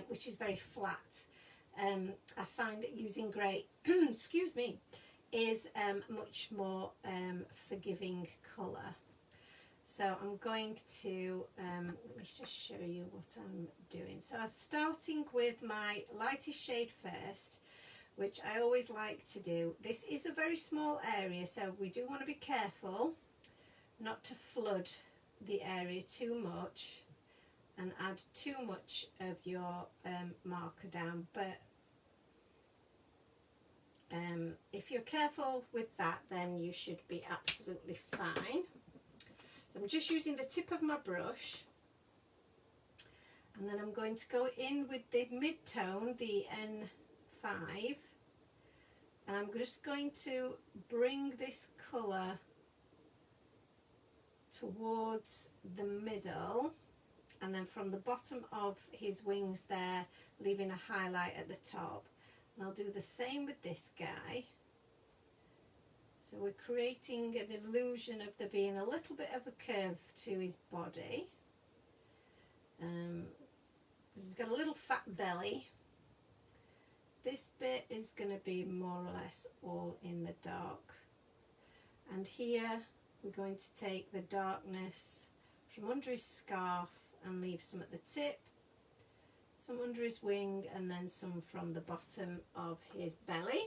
which is very flat. I find that using grey, excuse me, is much more forgiving colour. So I'm going to, let me just show you what I'm doing. So I'm starting with my lightest shade first, which I always like to do. This is a very small area, so we do want to be careful not to flood the area too much and add too much of your marker down. But if you're careful with that, then you should be absolutely fine. So I'm just using the tip of my brush, and then I'm going to go in with the mid-tone, the N5, and I'm just going to bring this colour towards the middle, and then from the bottom of his wings there, leaving a highlight at the top. And I'll do the same with this guy. So we're creating an illusion of there being a little bit of a curve to his body. He's got a little fat belly. This bit is going to be more or less all in the dark. And here we're going to take the darkness from under his scarf and leave some at the tip, some under his wing, and then some from the bottom of his belly.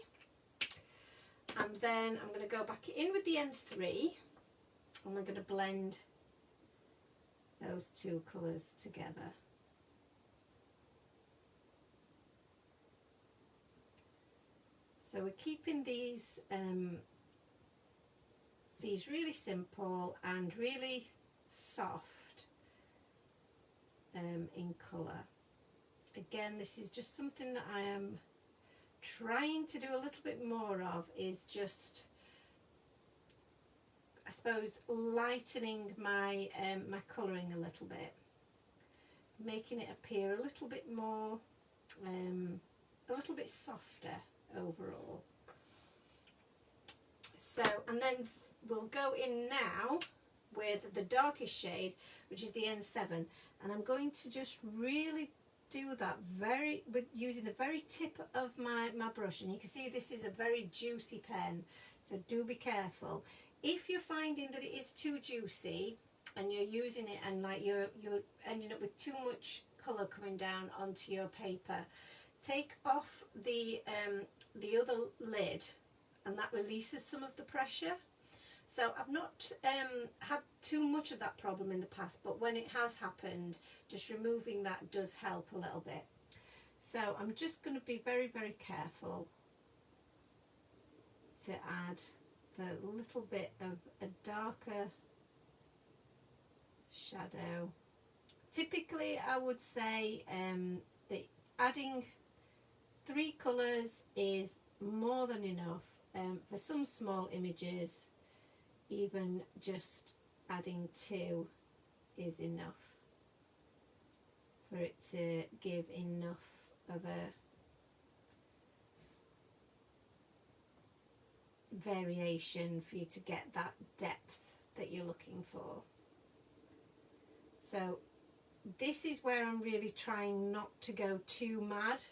And then I'm going to go back in with the N3, and we're going to blend those two colours together. So we're keeping these really simple and really soft in colour. Again, this is just something that I am trying to do a little bit more of, is just, I suppose, lightening my my colouring a little bit, making it appear a little bit more, a little bit softer overall. So, and then we'll go in now with the darkest shade, which is the N7, and I'm going to just really do that with using the very tip of my brush. And you can see this is a very juicy pen, so do be careful. If you're finding that it is too juicy and you're using it and like you're ending up with too much colour coming down onto your paper, take off the other lid, and that releases some of the pressure. So I've not had too much of that problem in the past, but when it has happened, just removing that does help a little bit. So I'm just going to be very, very careful to add the little bit of a darker shadow. Typically I would say that adding 3 colours is more than enough. For some small images, even just adding 2 is enough for it to give enough of a variation for you to get that depth that you're looking for. So this is where I'm really trying not to go too mad,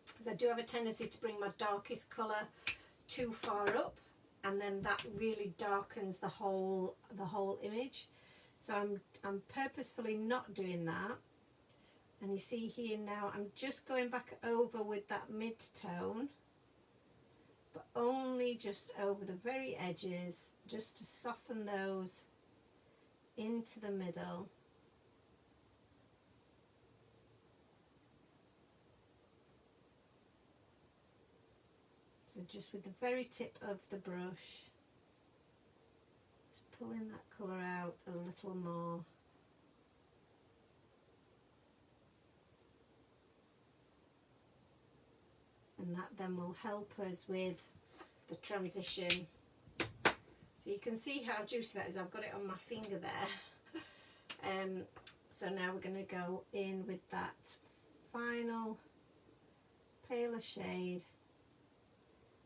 because I do have a tendency to bring my darkest colour too far up, and then that really darkens the whole image. So I'm purposefully not doing that. And you see here now I'm just going back over with that mid-tone, but only just over the very edges, just to soften those into the middle. So just with the very tip of the brush, just pulling that colour out a little more. And that then will help us with the transition. So you can see how juicy that is. I've got it on my finger there. So now we're going to go in with that final paler shade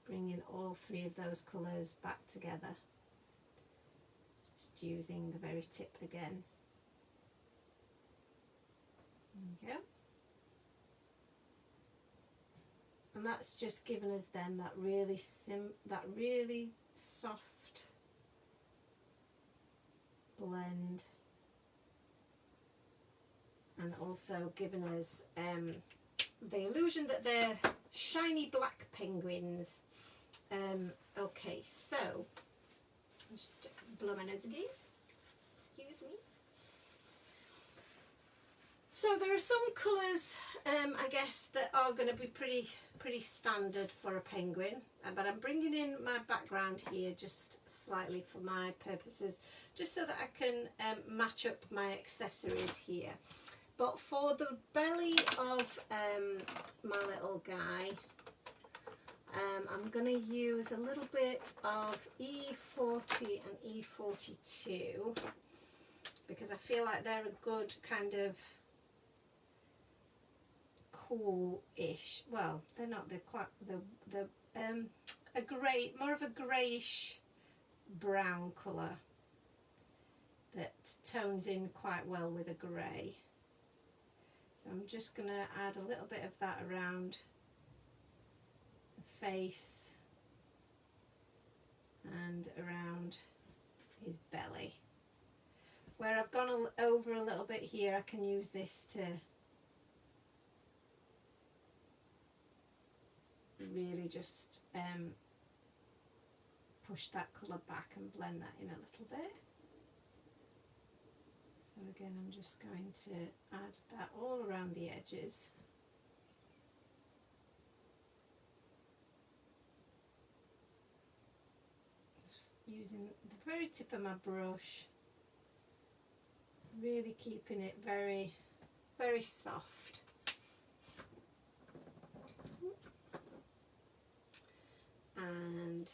bringing all three of those colours back together. Just using the very tip again. There we go. And that's just given us then that really soft blend, and also given us the illusion that they're shiny black penguins. Okay, so I'll just blow my nose again. Excuse me. So there are some colours, I guess, that are going to be pretty standard for a penguin, but I'm bringing in my background here just slightly for my purposes, just so that I can match up my accessories here. But for the belly of my little guy, I'm going to use a little bit of E40 and E42 because I feel like they're a good kind of cool-ish, well, they're not, they're quite, a grey, more of a greyish brown colour that tones in quite well with a grey. So I'm just going to add a little bit of that around the face and around his belly. Where I've gone over a little bit here, I can use this to really just push that colour back and blend that in a little bit. So again, I'm just going to add that all around the edges. Just using the very tip of my brush, really keeping it very, very soft. And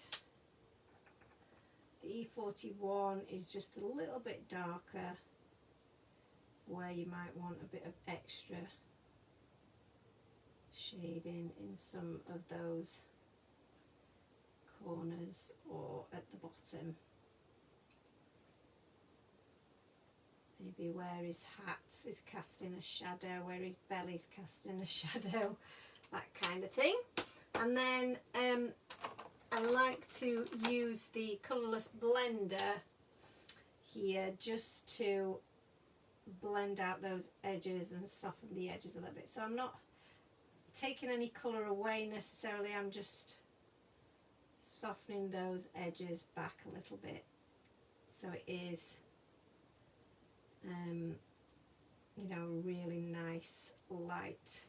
the E41 is just a little bit darker, where you might want a bit of extra shading in some of those corners or at the bottom. Maybe where his hat is casting a shadow, where his belly's casting a shadow, that kind of thing. And then I like to use the colourless blender here just to blend out those edges and soften the edges a little bit. So I'm not taking any colour away necessarily, I'm just softening those edges back a little bit so it is you know, really nice light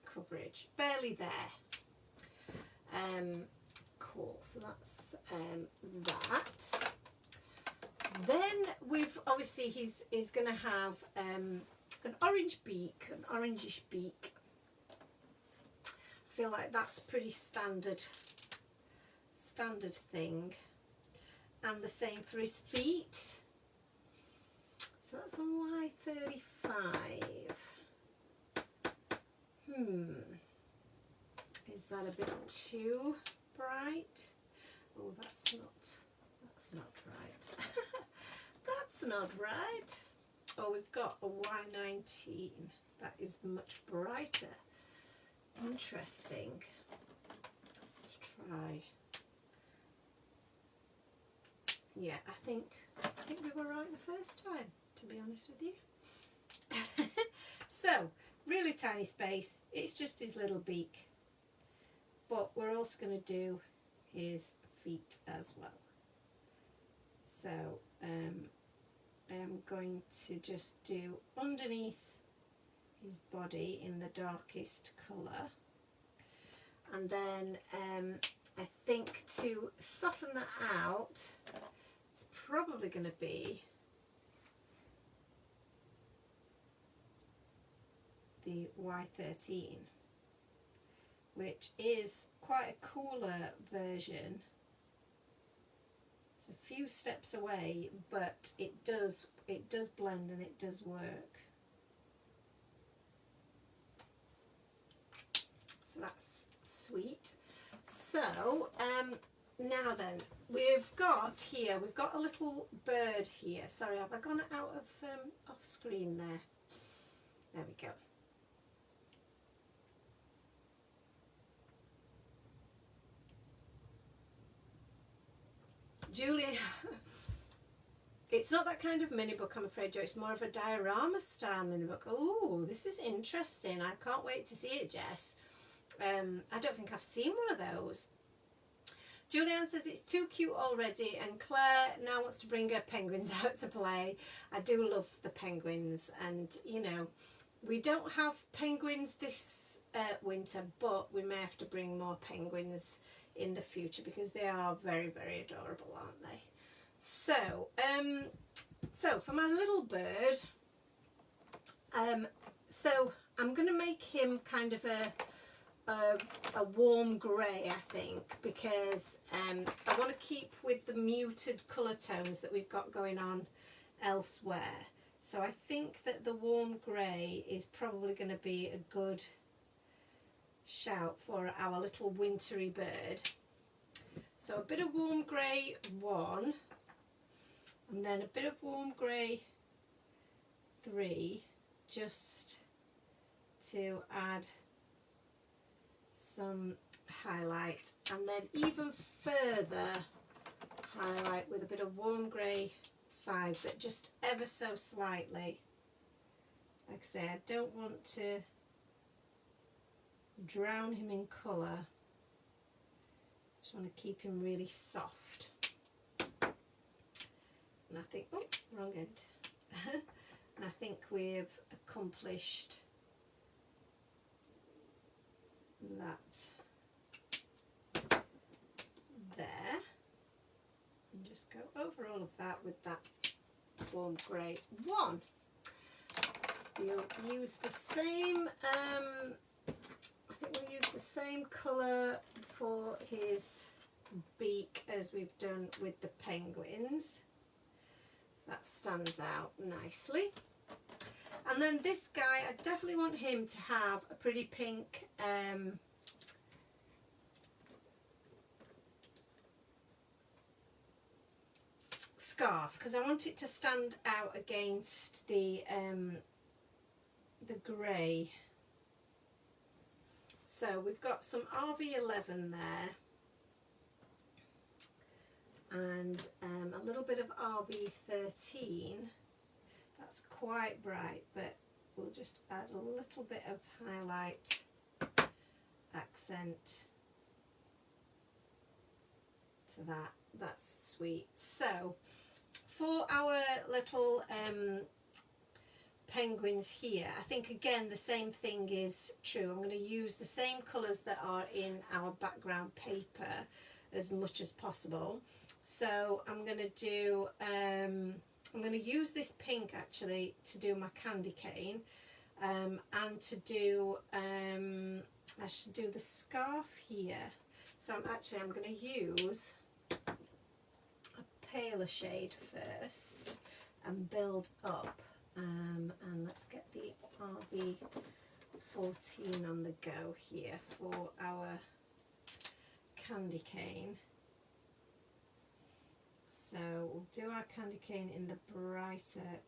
coverage, barely there. Cool, so that's that. Then we've obviously he's going to have an orange beak, an orangish beak. I feel like that's pretty standard thing, and the same for his feet. So that's on Y35. Is that a bit too bright? Oh, that's not right. That's not right. Oh, we've got a Y19. That is much brighter. Interesting. Let's try. Yeah, I think we were right the first time, to be honest with you. So, really tiny space. It's just his little beak. But we're also going to do his feet as well. So I am going to just do underneath his body in the darkest colour, and then I think to soften that out, it's probably going to be the Y13, which is quite a cooler version. It's a few steps away, but it does blend and it does work. So that's sweet. So, now then, we've got a little bird here. Sorry, have I gone out of off screen there? There we go. Julie, it's not that kind of mini book, I'm afraid, Joe. It's more of a diorama style mini book. Oh, this is interesting. I can't wait to see it, Jess. I don't think I've seen one of those. Julianne says it's too cute already, and Claire now wants to bring her penguins out to play. I do love the penguins, and you know, we don't have penguins this winter, but we may have to bring more penguins in the future because they are very, very adorable, aren't they? So, so for my little bird, so I'm going to make him kind of a warm grey, I think, because I want to keep with the muted colour tones that we've got going on elsewhere. So I think that the warm grey is probably going to be a good shout for our little wintry bird. So a bit of warm grey 1, and then a bit of warm grey 3, just to add some highlight, and then even further highlight with a bit of warm grey 5, but just ever so slightly. Like I say, I don't want to drown him in colour. Just want to keep him really soft. And I think, oh, wrong end. And I think we've accomplished that there. And just go over all of that with that warm grey 1. We'll use the same, I think we'll use the same colour for his beak as we've done with the penguins. So that stands out nicely. And then this guy, I definitely want him to have a pretty pink scarf, because I want it to stand out against the grey. So we've got some RV11 there, and a little bit of RV13. That's quite bright, but we'll just add a little bit of highlight accent to that. That's sweet. So for our little penguins here, I think again the same thing is true. I'm going to use the same colours that are in our background paper as much as possible. So I'm going to do I'm going to use this pink actually to do my candy cane, and to do I should do the scarf here. So I'm going to use a paler shade first and build up. And let's get the RV14 on the go here for our candy cane. So we'll do our candy cane in the brighter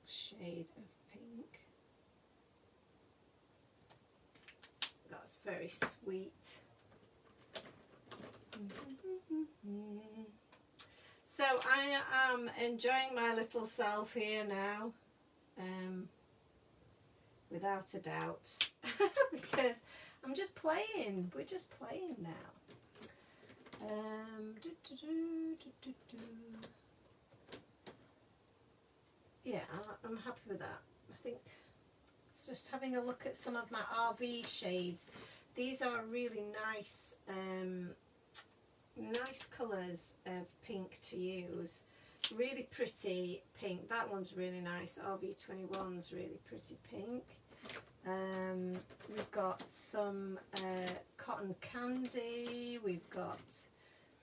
shade of pink. That's very sweet. So I am enjoying my little self here now. Without a doubt, because I'm just playing. We're just playing now. Yeah, I'm happy with that. I think it's just having a look at some of my RV shades. These are really nice, nice colours of pink to use. Really pretty pink. That one's really nice. RV21's really pretty pink. We've got some cotton candy. We've got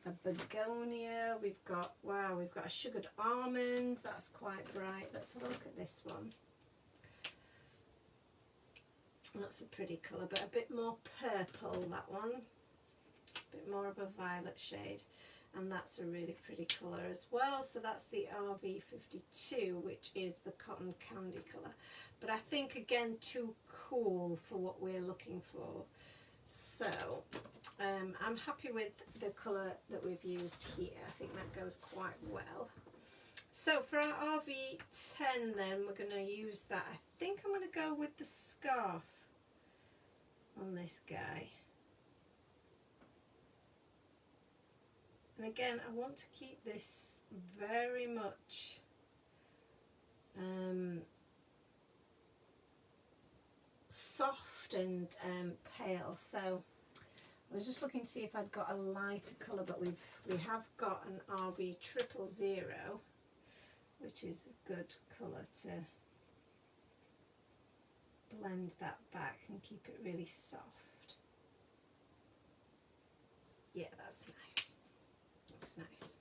a begonia. We've got, wow, we've got a sugared almond. That's quite bright. Let's have a look at this one. That's a pretty colour, but a bit more purple, that one. a bit more of a violet shade, and that's a really pretty colour as well. So that's the RV52, which is the cotton candy colour, but I think again too cool for what we're looking for. So I'm happy with the colour that we've used here. I think that goes quite well. So for our RV10 then, we're going to use that. I think I'm going to go with the scarf on this guy. And again, I want to keep this very much soft and pale. So I was just looking to see if I'd got a lighter colour, but we have got an RV000, which is a good colour to blend that back and keep it really soft. Yeah, that's nice. That's nice.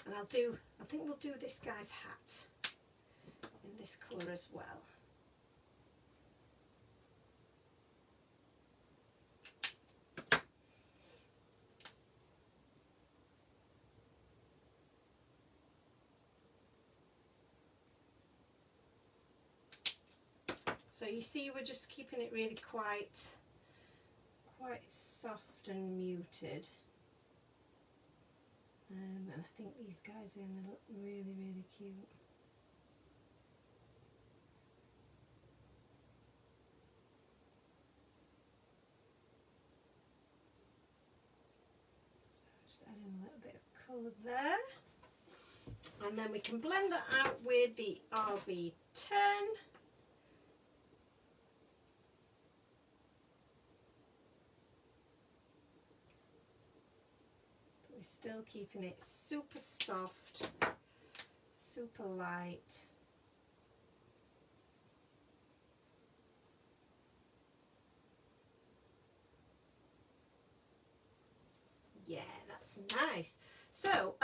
And I think we'll do this guy's hat in this colour as well. So you see, we're just keeping it really quite soft and muted. And I think these guys are going to look really, really cute. So just adding a little bit of colour there. And then we can blend that out with the RV10. We're still keeping it super soft, super light. Yeah, that's nice. So,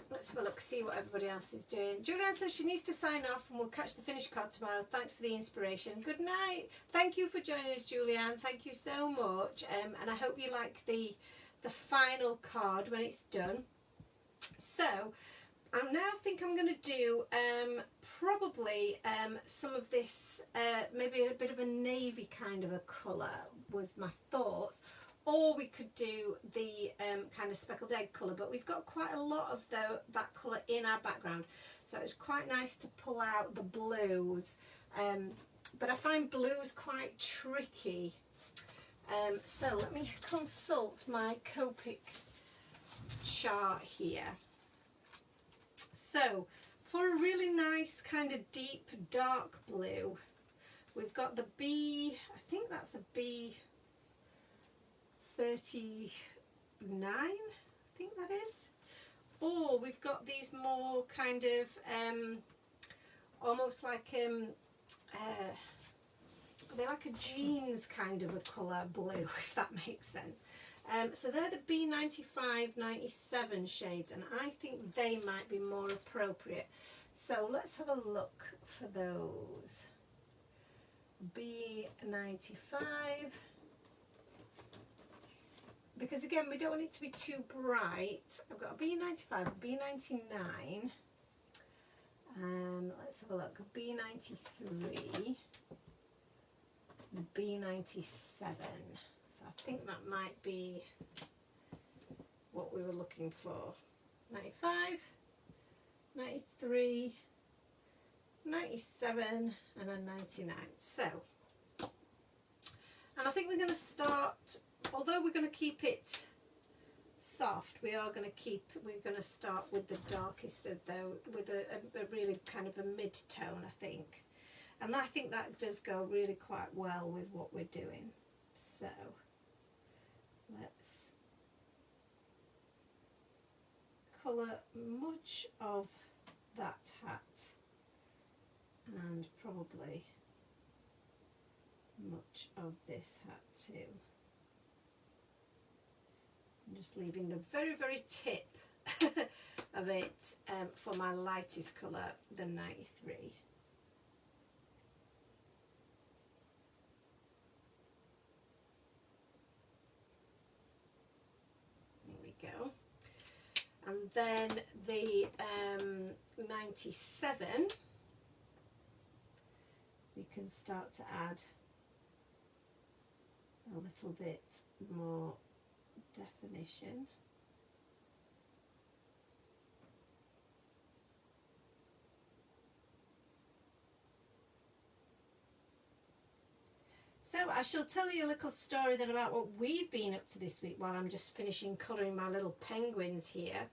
let's have a look, see what everybody else is doing. Julianne says she needs to sign off and we'll catch the finished card tomorrow. Thanks for the inspiration. Good night. Thank you for joining us, Julianne. Thank you so much. And I hope you like the final card when it's done. So I now think I'm going to do probably some of this, maybe a bit of a navy kind of a colour was my thoughts, or we could do the kind of speckled egg colour, but we've got quite a lot of that colour in our background, so it's quite nice to pull out the blues, but I find blues quite tricky. So let me consult my Copic chart here. So for a really nice kind of deep dark blue, we've got the B, I think that's a B39, I think that is. Or we've got these more kind of almost like they're like a jeans kind of a colour blue, if that makes sense. So they're the B95, 97 shades, and I think they might be more appropriate. So let's have a look for those. B95. Because again, we don't want it to be too bright. I've got a B95, a B99. Let's have a look. A B93. B97, so I think that might be what we were looking for. 95, 93, 97 and a 99. So, and I think we're going to start, although we're going to keep it soft, we're going to start with the darkest of those, with a really kind of a mid-tone, I think. And I think that does go really quite well with what we're doing. So let's colour much of that hat and probably much of this hat too. I'm just leaving the very, very tip of it for my lightest colour, the 93. And then the 97, we can start to add a little bit more definition. So I shall tell you a little story then about what we've been up to this week while I'm just finishing colouring my little penguins here.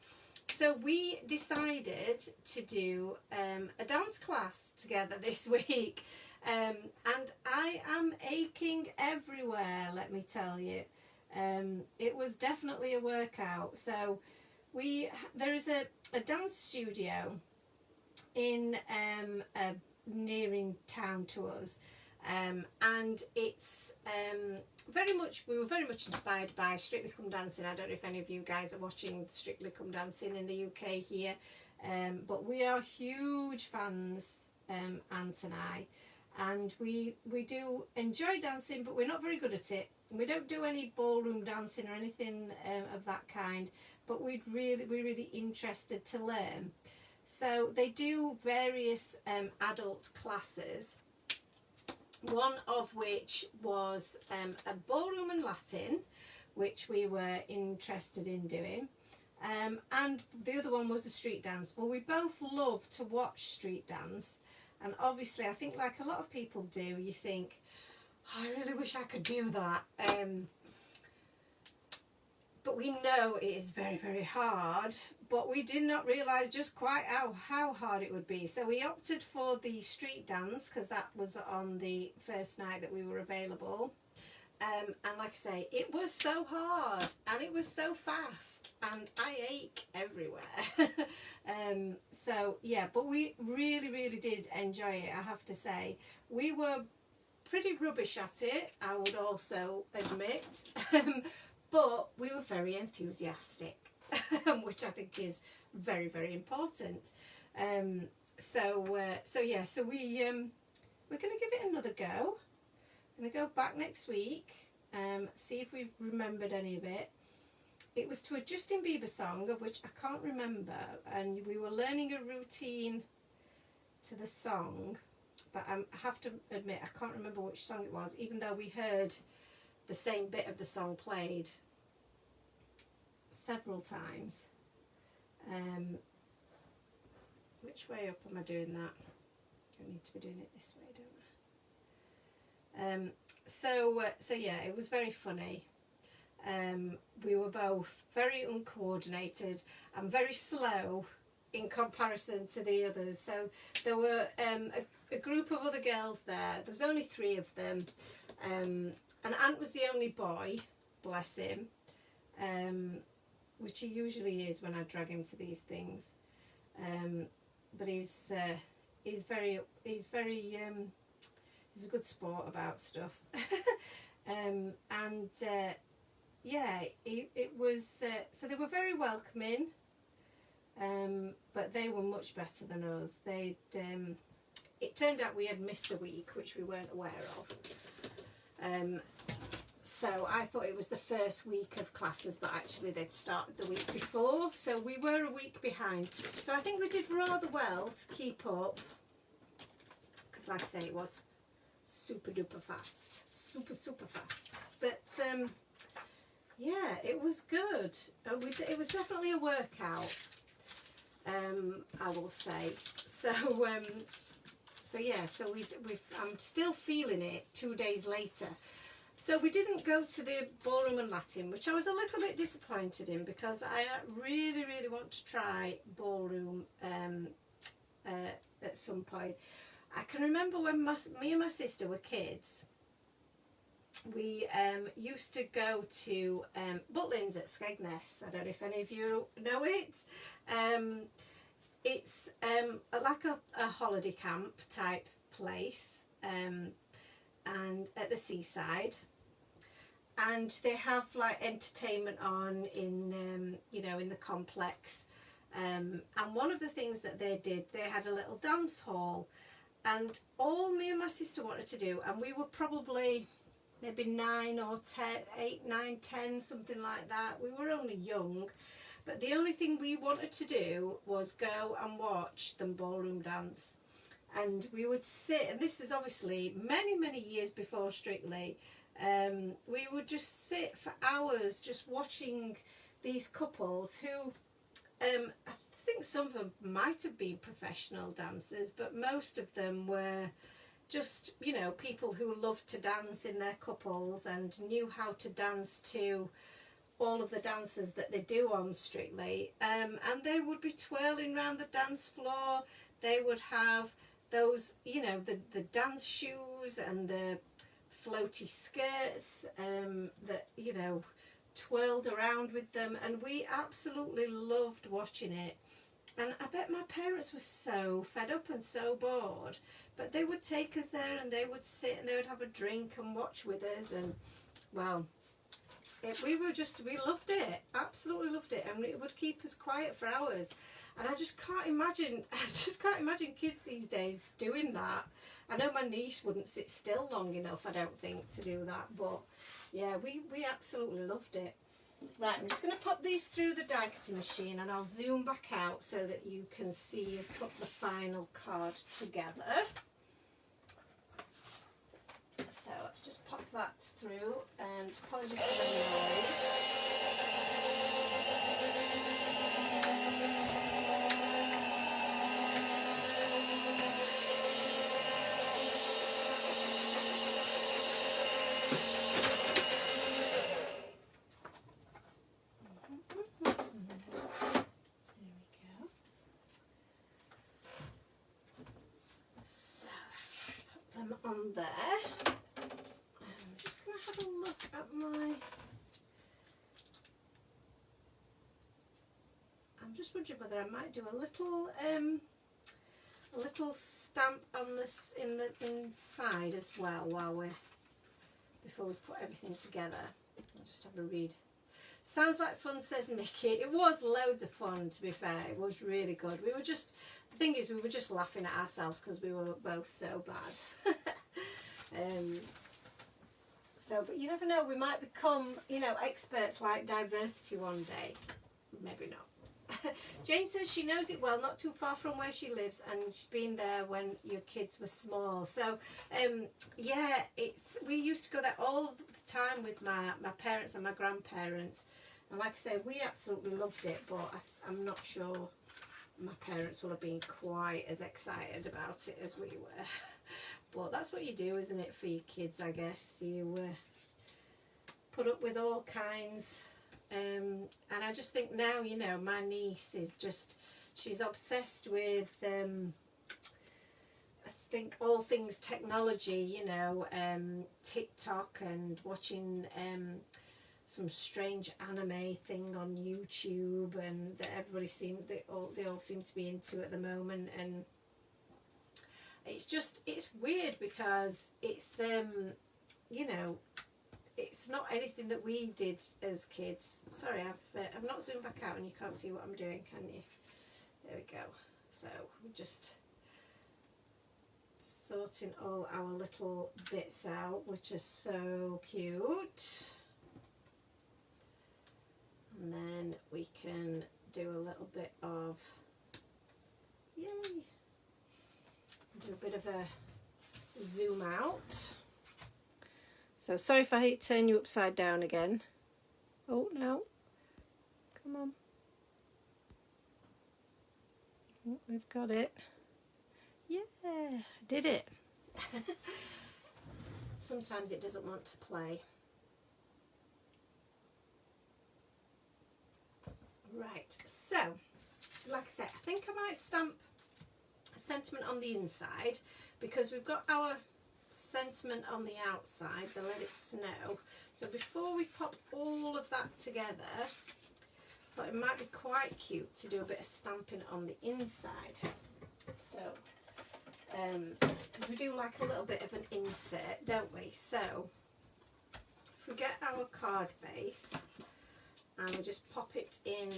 So we decided to do a dance class together this week, and I am aching everywhere, let me tell you. It was definitely a workout. So there is a dance studio in nearing town to us. And it's we were very much inspired by Strictly Come Dancing. I don't know if any of you guys are watching Strictly Come Dancing in the UK here, but we are huge fans, Ant and I, and we do enjoy dancing, but we're not very good at it. We don't do any ballroom dancing or anything of that kind, but we're really interested to learn. So they do various adult classes, one of which was a ballroom and Latin, which we were interested in doing, and the other one was a street dance. Well, we both love to watch street dance, and obviously I think like a lot of people do, you think, oh, I really wish I could do that, but we know it is very hard, but we did not realise just quite how hard it would be. So we opted for the street dance because that was on the first night that we were available, and like I say, it was so hard and it was so fast and I ache everywhere. So yeah, but we really did enjoy it, I have to say. We were pretty rubbish at it, I would also admit, but we were very enthusiastic, which I think is very important. So yeah, so we're going to give it another go. I'm going to go back next week, see if we've remembered any of it. It was to a Justin Bieber song, of which I can't remember, and we were learning a routine to the song, but I have to admit I can't remember which song it was, even though we heard the same bit of the song played several times. Which way up am I doing that? I need to be doing it this way, don't I? So yeah, it was very funny. We were both very uncoordinated and very slow in comparison to the others. So there were a group of other girls there. There was only 3 of them, and Ant was the only boy, bless him, which he usually is when I drag him to these things. But he's a good sport about stuff. Yeah, it was, so they were very welcoming, but they were much better than us. It turned out we had missed a week, which we weren't aware of. So I thought it was the first week of classes, but actually they'd started the week before, so we were a week behind. So I think we did rather well to keep up, because like I say, it was super duper fast, super fast. But yeah, it was good. It was definitely a workout, I will say. So yeah, so I'm still feeling it 2 days later. So we didn't go to the ballroom and Latin, which I was a little bit disappointed in, because I really want to try ballroom at some point. I can remember when me and my sister were kids, we used to go to Butlins at Skegness. I don't know if any of you know it. It's like a holiday camp type place, and at the seaside, and they have like entertainment on in in the complex, and one of the things that they did, they had a little dance hall, and all me and my sister wanted to do, and we were probably maybe 9 or 10, 8, 9, 10, something like that. We were only young, But the only thing we wanted to do was go and watch them ballroom dance. And we would sit, and this is obviously many, many years before Strictly, we would just sit for hours just watching these couples who, I think some of them might have been professional dancers, but most of them were just, you know, people who loved to dance in their couples and knew how to dance to all of the dances that they do on Strictly. And they would be twirling around the dance floor. They would have those, you know, the dance shoes and the floaty skirts that, you know, twirled around with them, and we absolutely loved watching it. And I bet my parents were so fed up and so bored, but they would take us there and they would sit and they would have a drink and watch with us, and well, we loved it, absolutely loved it, and it would keep us quiet for hours. And I just can't imagine kids these days doing that. I know my niece wouldn't sit still long enough, I don't think, to do that, but yeah, we absolutely loved it. Right, I'm just going to pop these through the diagram machine and I'll zoom back out so that you can see us put the final card together. So let's just pop that through, and apologies for the noise. On there, I'm just going to have a look at I'm just wondering whether I might do a little stamp on this in the inside as well before we put everything together. I'll just have a read. Sounds like fun, says Mickey. It was loads of fun, to be fair. It was really good. The thing is, we were just laughing at ourselves because we were both so bad. But you never know, we might become, you know, experts like diversity one day. Maybe not. Jane says she knows it well, not too far from where she lives, and she's been there when your kids were small. So, yeah, we used to go there all the time with my parents and my grandparents. And like I say, we absolutely loved it, but I'm not sure my parents will have been quite as excited about it as we were. But that's what you do, isn't it, for your kids, I guess. You put up with all kinds. And I just think now, you know, my niece is just, she's obsessed with, I think, all things technology, you know, TikTok and watching some strange anime thing on YouTube, and that they all seem to be into at the moment. And it's weird because it's you know, it's not anything that we did as kids. Sorry, I've not zoomed back out and you can't see what I'm doing, can you? There we go. So I'm just sorting all our little bits out, which are so cute. And then we can do a little bit of, yay, do a bit of a zoom out. So sorry if I turn you upside down again. Oh no, come on. Oh, we've got it. Yeah, I did it. Sometimes it doesn't want to play. Right, so like I said, I think I might stamp a sentiment on the inside because we've got our sentiment on the outside, the Let It Snow. So before we pop all of that together, I thought it might be quite cute to do a bit of stamping on the inside. So, because we do like a little bit of an insert, don't we? So, if we get our card base and we just pop it in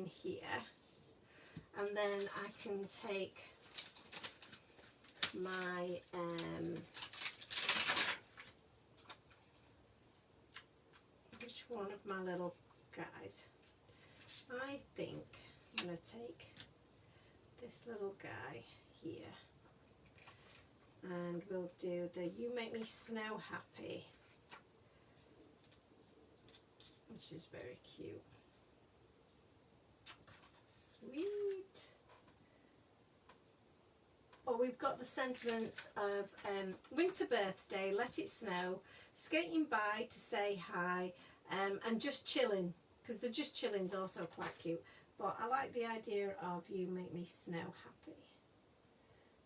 here, and then I can take my which one of my little guys? I think I'm going to take this little guy here and we'll do the You Make Me Snow Happy, which is very cute. Sweet. Oh, we've got the sentiments of winter birthday, let it snow, skating by to say hi, and just chilling, because the just chilling is also quite cute. But I like the idea of You Make Me Snow Happy.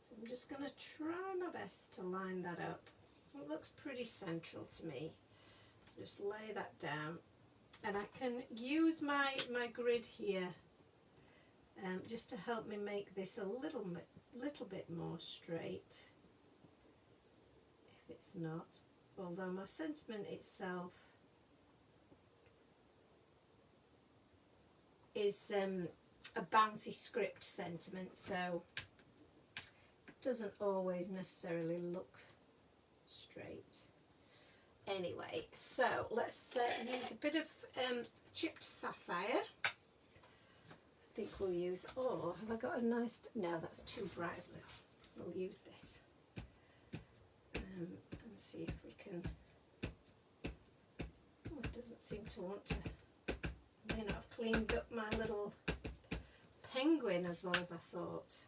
So I'm just going to try my best to line that up. It looks pretty central to me. Just lay that down. And I can use my grid here just to help me make this a little bit more straight, if it's not. Although my sentiment itself is a bouncy script sentiment, so it doesn't always necessarily look straight. Anyway, so let's use a bit of chipped sapphire. I think we'll use, oh, have I got a nice, no, that's too bright blue. We'll use this and see if we can, oh, it doesn't seem to want to, I may not have cleaned up my little penguin as well as I thought.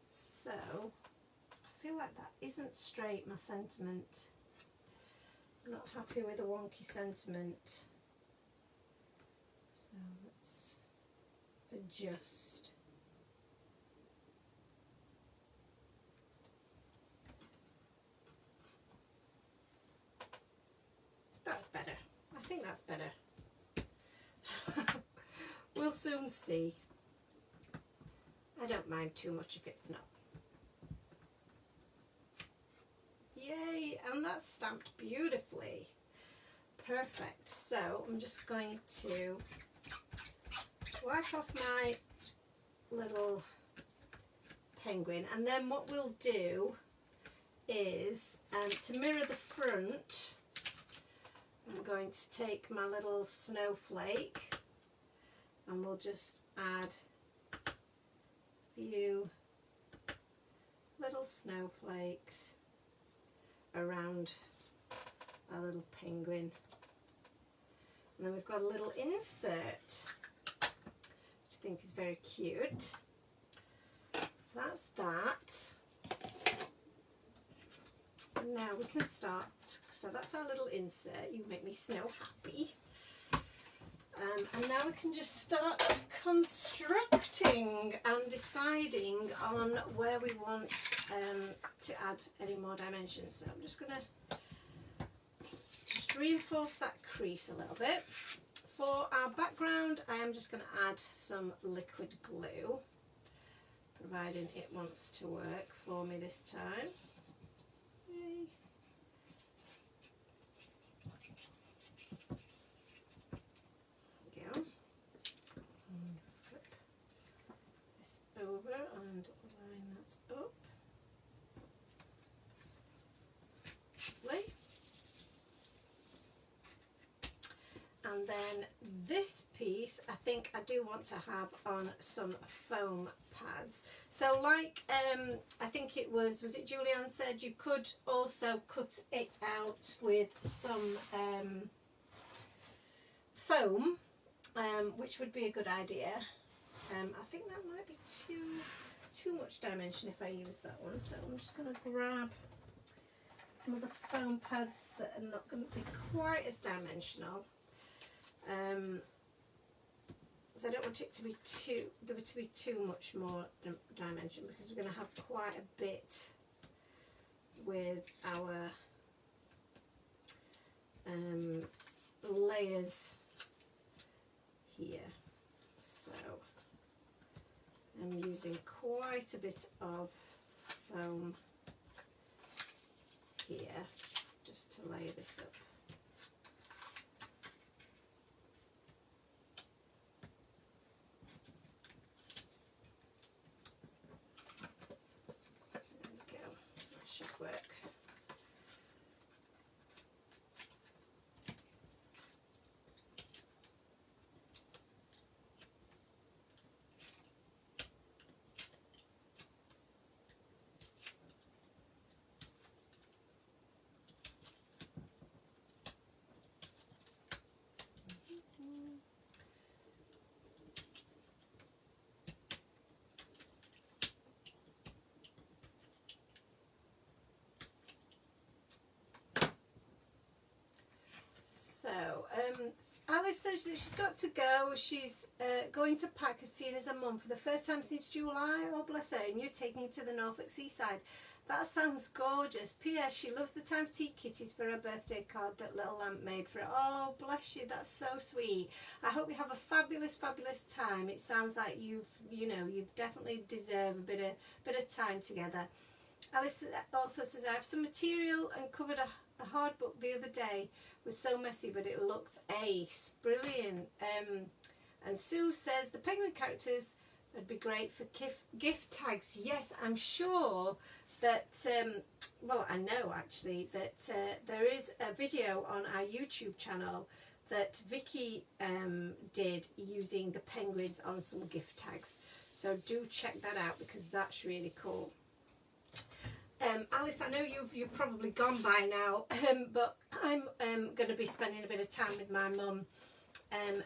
So, I feel like that isn't straight, my sentiment. I'm not happy with a wonky sentiment. So let's adjust. That's better. I think that's better. We'll soon see. I don't mind too much if it's not. Yay, and that's stamped beautifully. Perfect. So I'm just going to wipe off my little penguin, and then what we'll do is to mirror the front, I'm going to take my little snowflake and we'll just add a few little snowflakes around our little penguin. And then we've got a little insert, which I think is very cute. So that's that. And now we can start. So that's our little insert, You Make Me Snow Happy. And now we can just start constructing and deciding on where we want to add any more dimensions. So I'm just going to just reinforce that crease a little bit. For our background, I am just going to add some liquid glue, providing it wants to work for me this time. Yay. Over and line that up. Lovely. And then this piece I think I do want to have on some foam pads. So like I think it was it Julianne said you could also cut it out with some foam, which would be a good idea. I think that might be too much dimension if I use that one, so I'm just going to grab some of the foam pads that are not going to be quite as dimensional. So I don't want it to be too much more dimension, because we're going to have quite a bit with our layers here. So I'm using quite a bit of foam here just to lay this up. There we go, that should work. knowledge that she's got to go. She's going to pack, seeing as a mum for the first time since July. Oh, bless her. And you're taking her to the Norfolk seaside. That sounds gorgeous. P.S. She loves the time for tea kitties for her birthday card that Little Lamp made for her. Oh, bless you. That's so sweet. I hope you have a fabulous, fabulous time. It sounds like you've definitely deserve a bit of time together. Alice also says, I have some material and covered a hard book the other day. It was so messy, but it looked ace. Brilliant. And Sue says, the penguin characters would be great for gift tags. Yes, I'm sure that, well, I know actually that there is a video on our YouTube channel that Vicky did using the penguins on some gift tags. So do check that out because that's really cool. Alice, I know you've probably gone by now, but I'm going to be spending a bit of time with my mum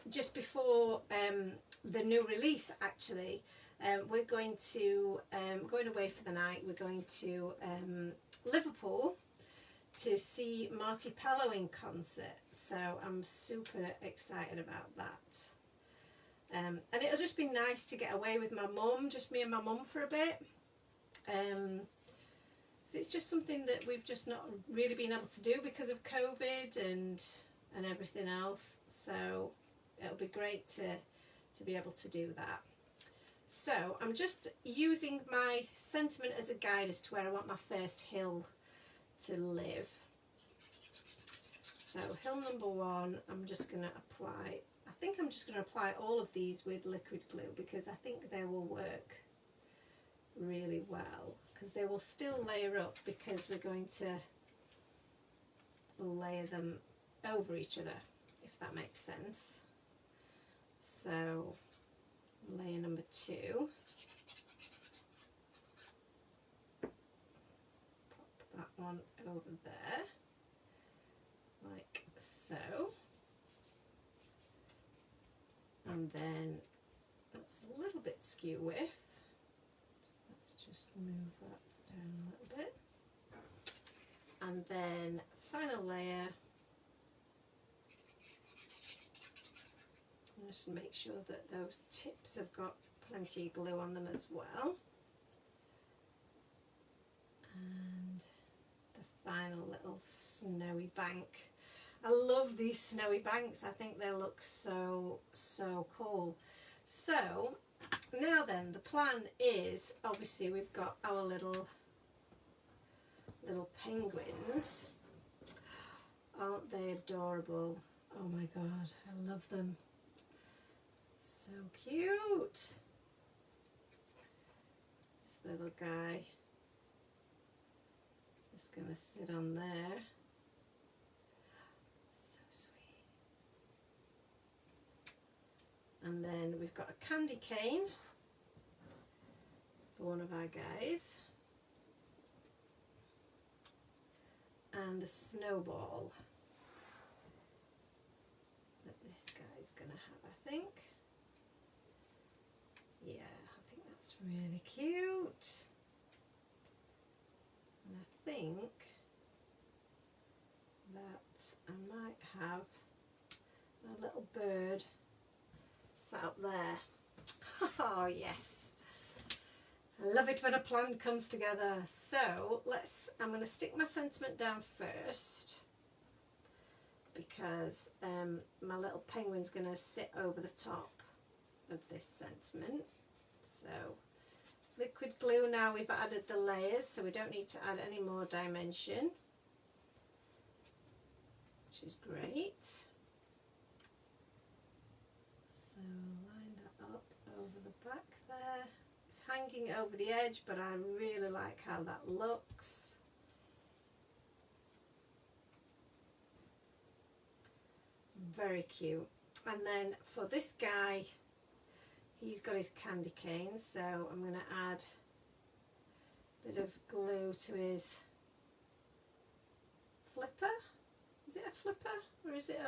just before the new release actually. We're going to, going away for the night, we're going to Liverpool to see Marty Pellow in concert. So I'm super excited about that. And it'll just be nice to get away with my mum, just me and my mum for a bit. So it's just something that we've just not really been able to do because of COVID and everything else. So it'll be great to be able to do that. So I'm just using my sentiment as a guide as to where I want my first hill to live. So hill number 1, I'm just going to apply, I think I'm just going to apply all of these with liquid glue because I think they will work really well, because they will still layer up because we're going to layer them over each other, if that makes sense. So layer number 2, pop that one over there like so, and then that's a little bit skew with. Let's just move that down a little bit, and then final layer. Just make sure that those tips have got plenty of glue on them as well. And the final little snowy bank. I love these snowy banks. I think they look so cool. So now then, the plan is, obviously we've got our little penguins. Aren't they adorable? Oh my god, I love them. So cute. This little guy is just going to sit on there. So sweet. And then we've got a candy cane for one of our guys. And the snowball that this guy's going to have, I think. Yeah, I think that's really cute. And I think that I might have a little bird sat up there. Oh yes. I love it when a plan comes together. So I'm going to stick my sentiment down first because my little penguin's going to sit over the top of this sentiment. So liquid glue, now we've added the layers, so we don't need to add any more dimension, which is great. So line that up over the back there. It's hanging over the edge, but I really like how that looks. Very cute. And then for this guy, he's got his candy cane, so I'm going to add a bit of glue to his flipper. Is it a flipper or is it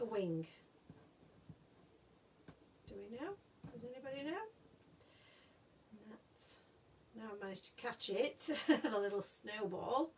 a wing? Do we know? Does anybody know? now I managed to catch it, the little snowball.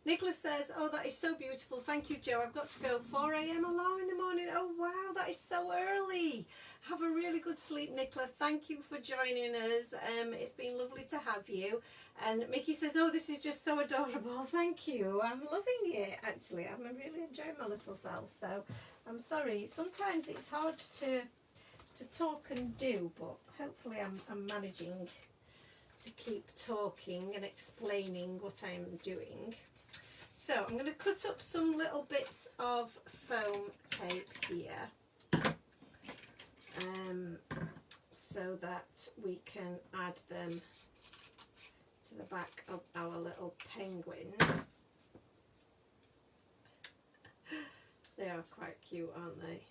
Nicholas says, oh, that is so beautiful. Thank you, Jo. I've got to go. 4 a.m. alarm in the morning. Oh, wow, that is so early. Have a really good sleep, Nicola. Thank you for joining us. It's been lovely to have you. And Mickey says, oh, this is just so adorable. Thank you. I'm loving it, actually. I'm really enjoying my little self. So I'm sorry. Sometimes it's hard to talk and do, but hopefully I'm managing to keep talking and explaining what I'm doing. So I'm going to cut up some little bits of foam tape here, so that we can add them to the back of our little penguins. They are quite cute, aren't they?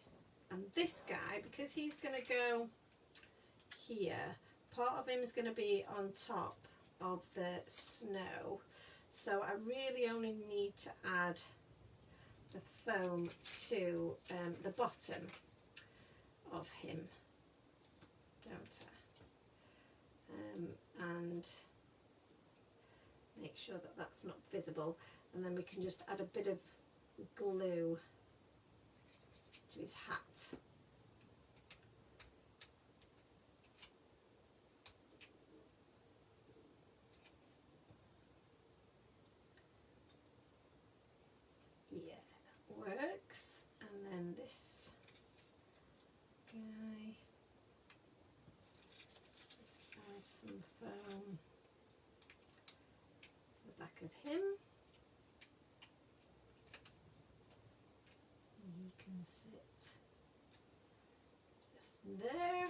And this guy, because he's going to go here, part of him is going to be on top of the snow. So I really only need to add the foam to the bottom of him, don't I? And make sure that that's not visible. And then we can just add a bit of glue to his hat. Works. And then this guy, just add some foam to the back of him. He can sit just there.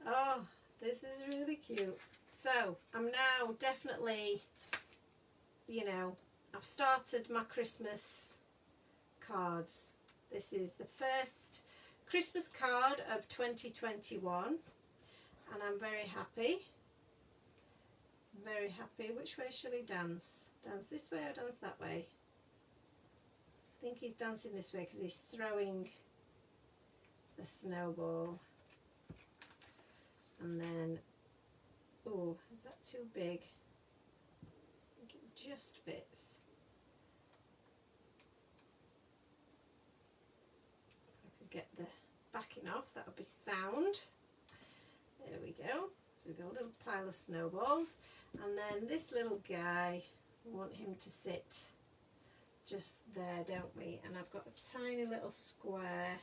Oh, this is really cute. So I'm now definitely, you know, I've started my Christmas cards. This is the first Christmas card of 2021 and I'm very happy. Very happy. Which way shall he dance? Dance this way or dance that way? I think he's dancing this way because he's throwing the snowball. And then, oh, is that too big? I think it just fits. If I could get the backing off, that would be sound. There we go. So we've got a little pile of snowballs. And then this little guy, we want him to sit just there, don't we? And I've got a tiny little square.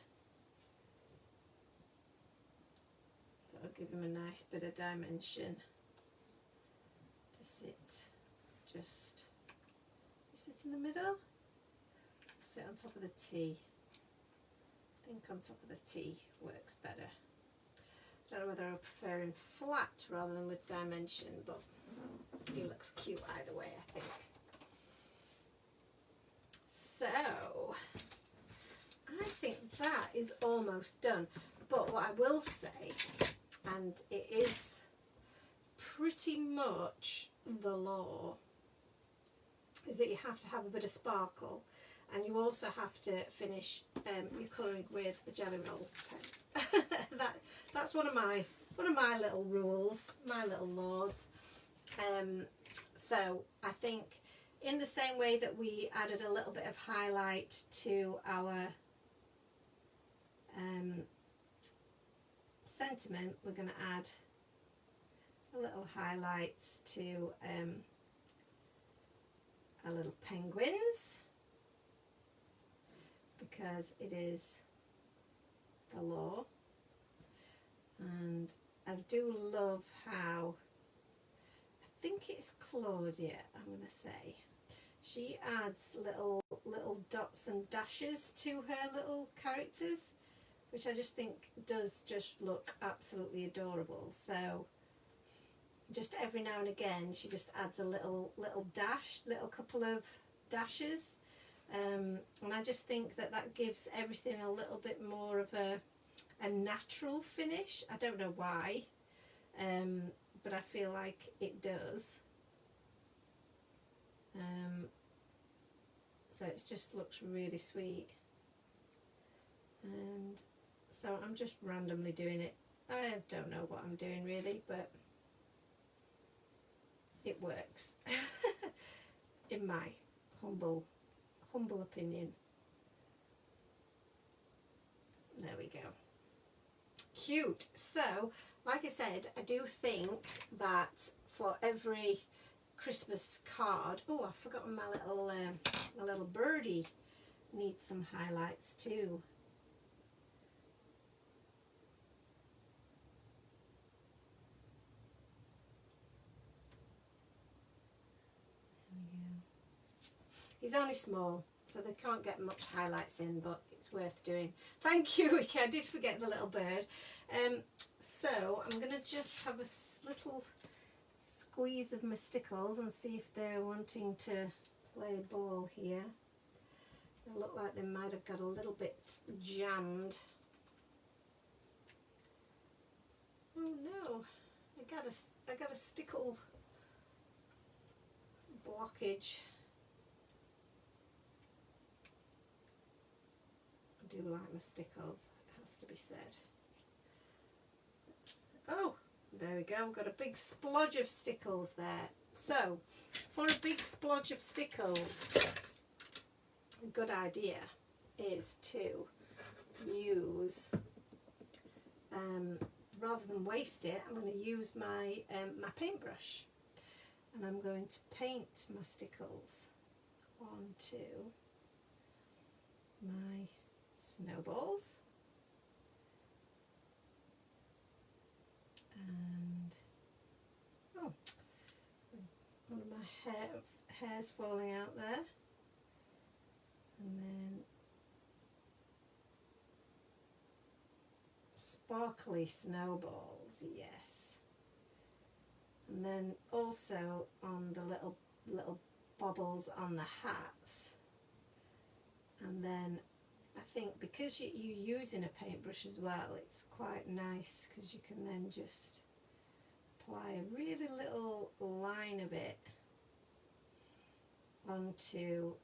That'll give him a nice bit of dimension to sit. Just, you sit in the middle, sit on top of the T. I think on top of the T works better. I don't know whether I prefer him flat rather than with dimension, but he looks cute either way, I think. So, I think that is almost done. But what I will say, and it is pretty much the law, is that you have to have a bit of sparkle, and you also have to finish your colouring with a jelly roll pen. That's one of my little rules, my little laws. So I think in the same way that we added a little bit of highlight to our sentiment, we're going to add a little highlight to our little penguins, because it is the law. And I do love how, I think it's Claudia, I'm going to say, she adds little dots and dashes to her little characters, which I just think does just look absolutely adorable. So just every now and again she just adds a little dash, little couple of dashes, and I just think that gives everything a little bit more of a natural finish. I don't know why, but I feel like it does. So it just looks really sweet. And So I'm just randomly doing it. I don't know what I'm doing really, but it works. In my humble opinion. There we go. Cute. So, like I said, I do think that for every Christmas card, oh, I've forgotten my little birdie needs some highlights too. He's only small, so they can't get much highlights in, but it's worth doing. Thank you, Vicky. I did forget the little bird. So I'm going to just have a little squeeze of my stickles and see if they're wanting to play ball here. They look like they might have got a little bit jammed. Oh no, I got a stickle blockage. I do like my stickles, it has to be said. Oh, there we go, got a big splodge of stickles there. So, for a big splodge of stickles, a good idea is to use, rather than waste it, I'm going to use my paintbrush, and I'm going to paint my stickles onto my snowballs, and oh, one of my hair's falling out there, and then sparkly snowballs, yes, and then also on the little bobbles on the hats, and then I think because you're using a paintbrush as well, it's quite nice because you can then just apply a really little line of it onto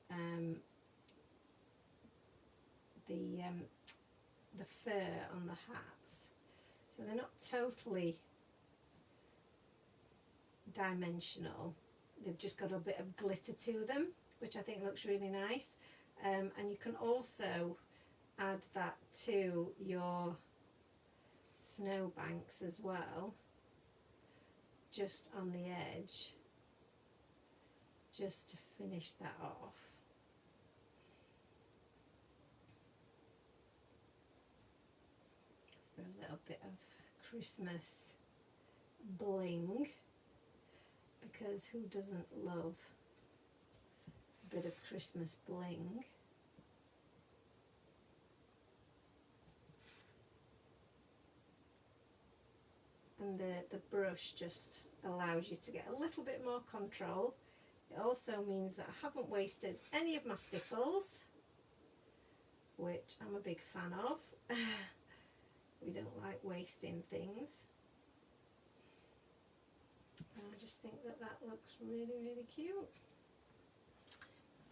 the fur on the hats, so they're not totally dimensional. They've just got a bit of glitter to them, which I think looks really nice. And you can also add that to your snowbanks as well, just on the edge, just to finish that off. For a little bit of Christmas bling, because who doesn't love a bit of Christmas bling? And the brush just allows you to get a little bit more control. It also means that I haven't wasted any of my stickles, which I'm a big fan of. We don't like wasting things. And I just think that that looks really, really cute.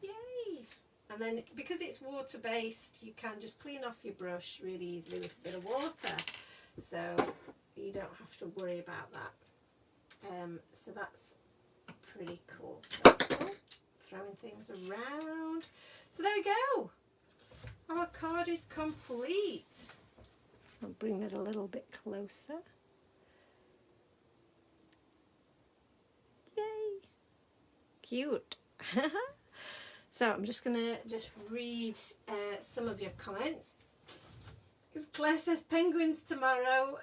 Yay! And then because it's water based, you can just clean off your brush really easily with a bit of water, so you don't have to worry about that. So that's pretty cool. So, throwing things around. So there we go. Our card is complete. I'll bring it a little bit closer. Yay! Cute. So I'm just going to read some of your comments. Claire says penguins tomorrow.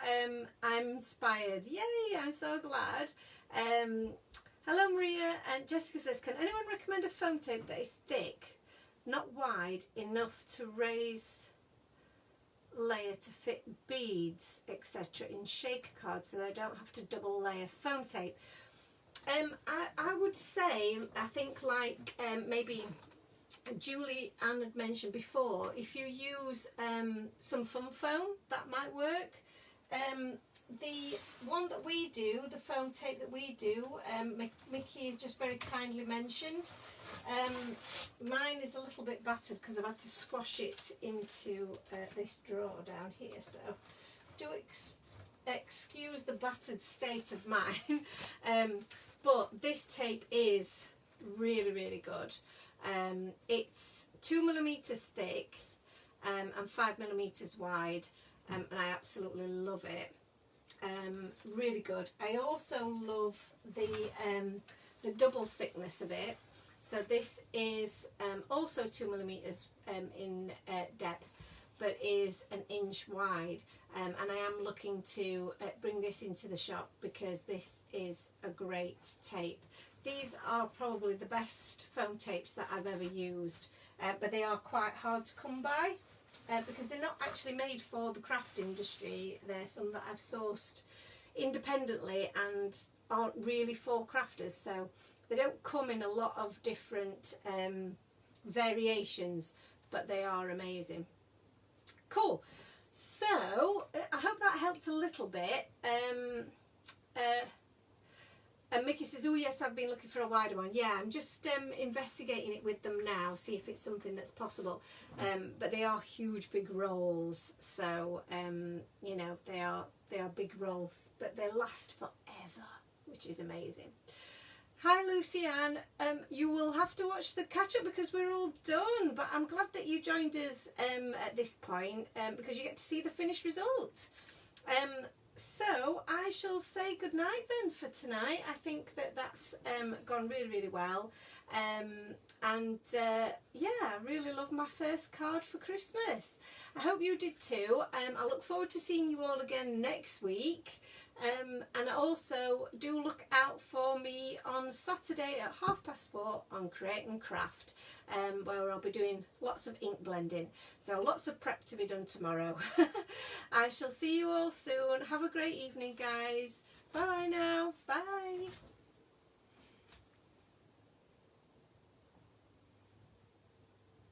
I'm inspired. Yay, I'm so glad. Hello Maria, and Jessica says, can anyone recommend a foam tape that is thick, not wide enough to raise layer to fit beads, etc. in shaker cards, so they don't have to double layer foam tape? I would say, I think like maybe Julie Ann had mentioned before, if you use some fun foam, that might work. the one that we do, the foam tape that we do, Mickey has just very kindly mentioned. Mine is a little bit battered because I've had to squash it into this drawer down here, so do excuse the battered state of mine. But this tape is really, really good. It's 2mm thick and 5mm wide, and I absolutely love it. Really good. I also love the double thickness of it. So this is also 2mm in depth, but is an inch wide, and I am looking to bring this into the shop because this is a great tape. These are probably the best foam tapes that I've ever used, but they are quite hard to come by because they're not actually made for the craft industry. They're some that I've sourced independently and aren't really for crafters, so they don't come in a lot of different variations, but they are amazing. Cool. So I hope that helped a little bit. And Mickey says, oh yes, I've been looking for a wider one. Yeah, I'm just investigating it with them now, see if it's something that's possible. But they are huge, big rolls, so you know, they are big rolls, but they last forever, which is amazing. Hi Lucy Ann, you will have to watch the catch up because we're all done, but I'm glad that you joined us at this point because you get to see the finished result. So I shall say good night then for tonight. I think that that's gone really, really well. And yeah, I really love my first card for Christmas. I hope you did too. I look forward to seeing you all again next week. And also do look out for me on Saturday at 4:30 on Create and Craft, where I'll be doing lots of ink blending. So lots of prep to be done tomorrow. I shall see you all soon. Have a great evening, guys. Bye now. Bye.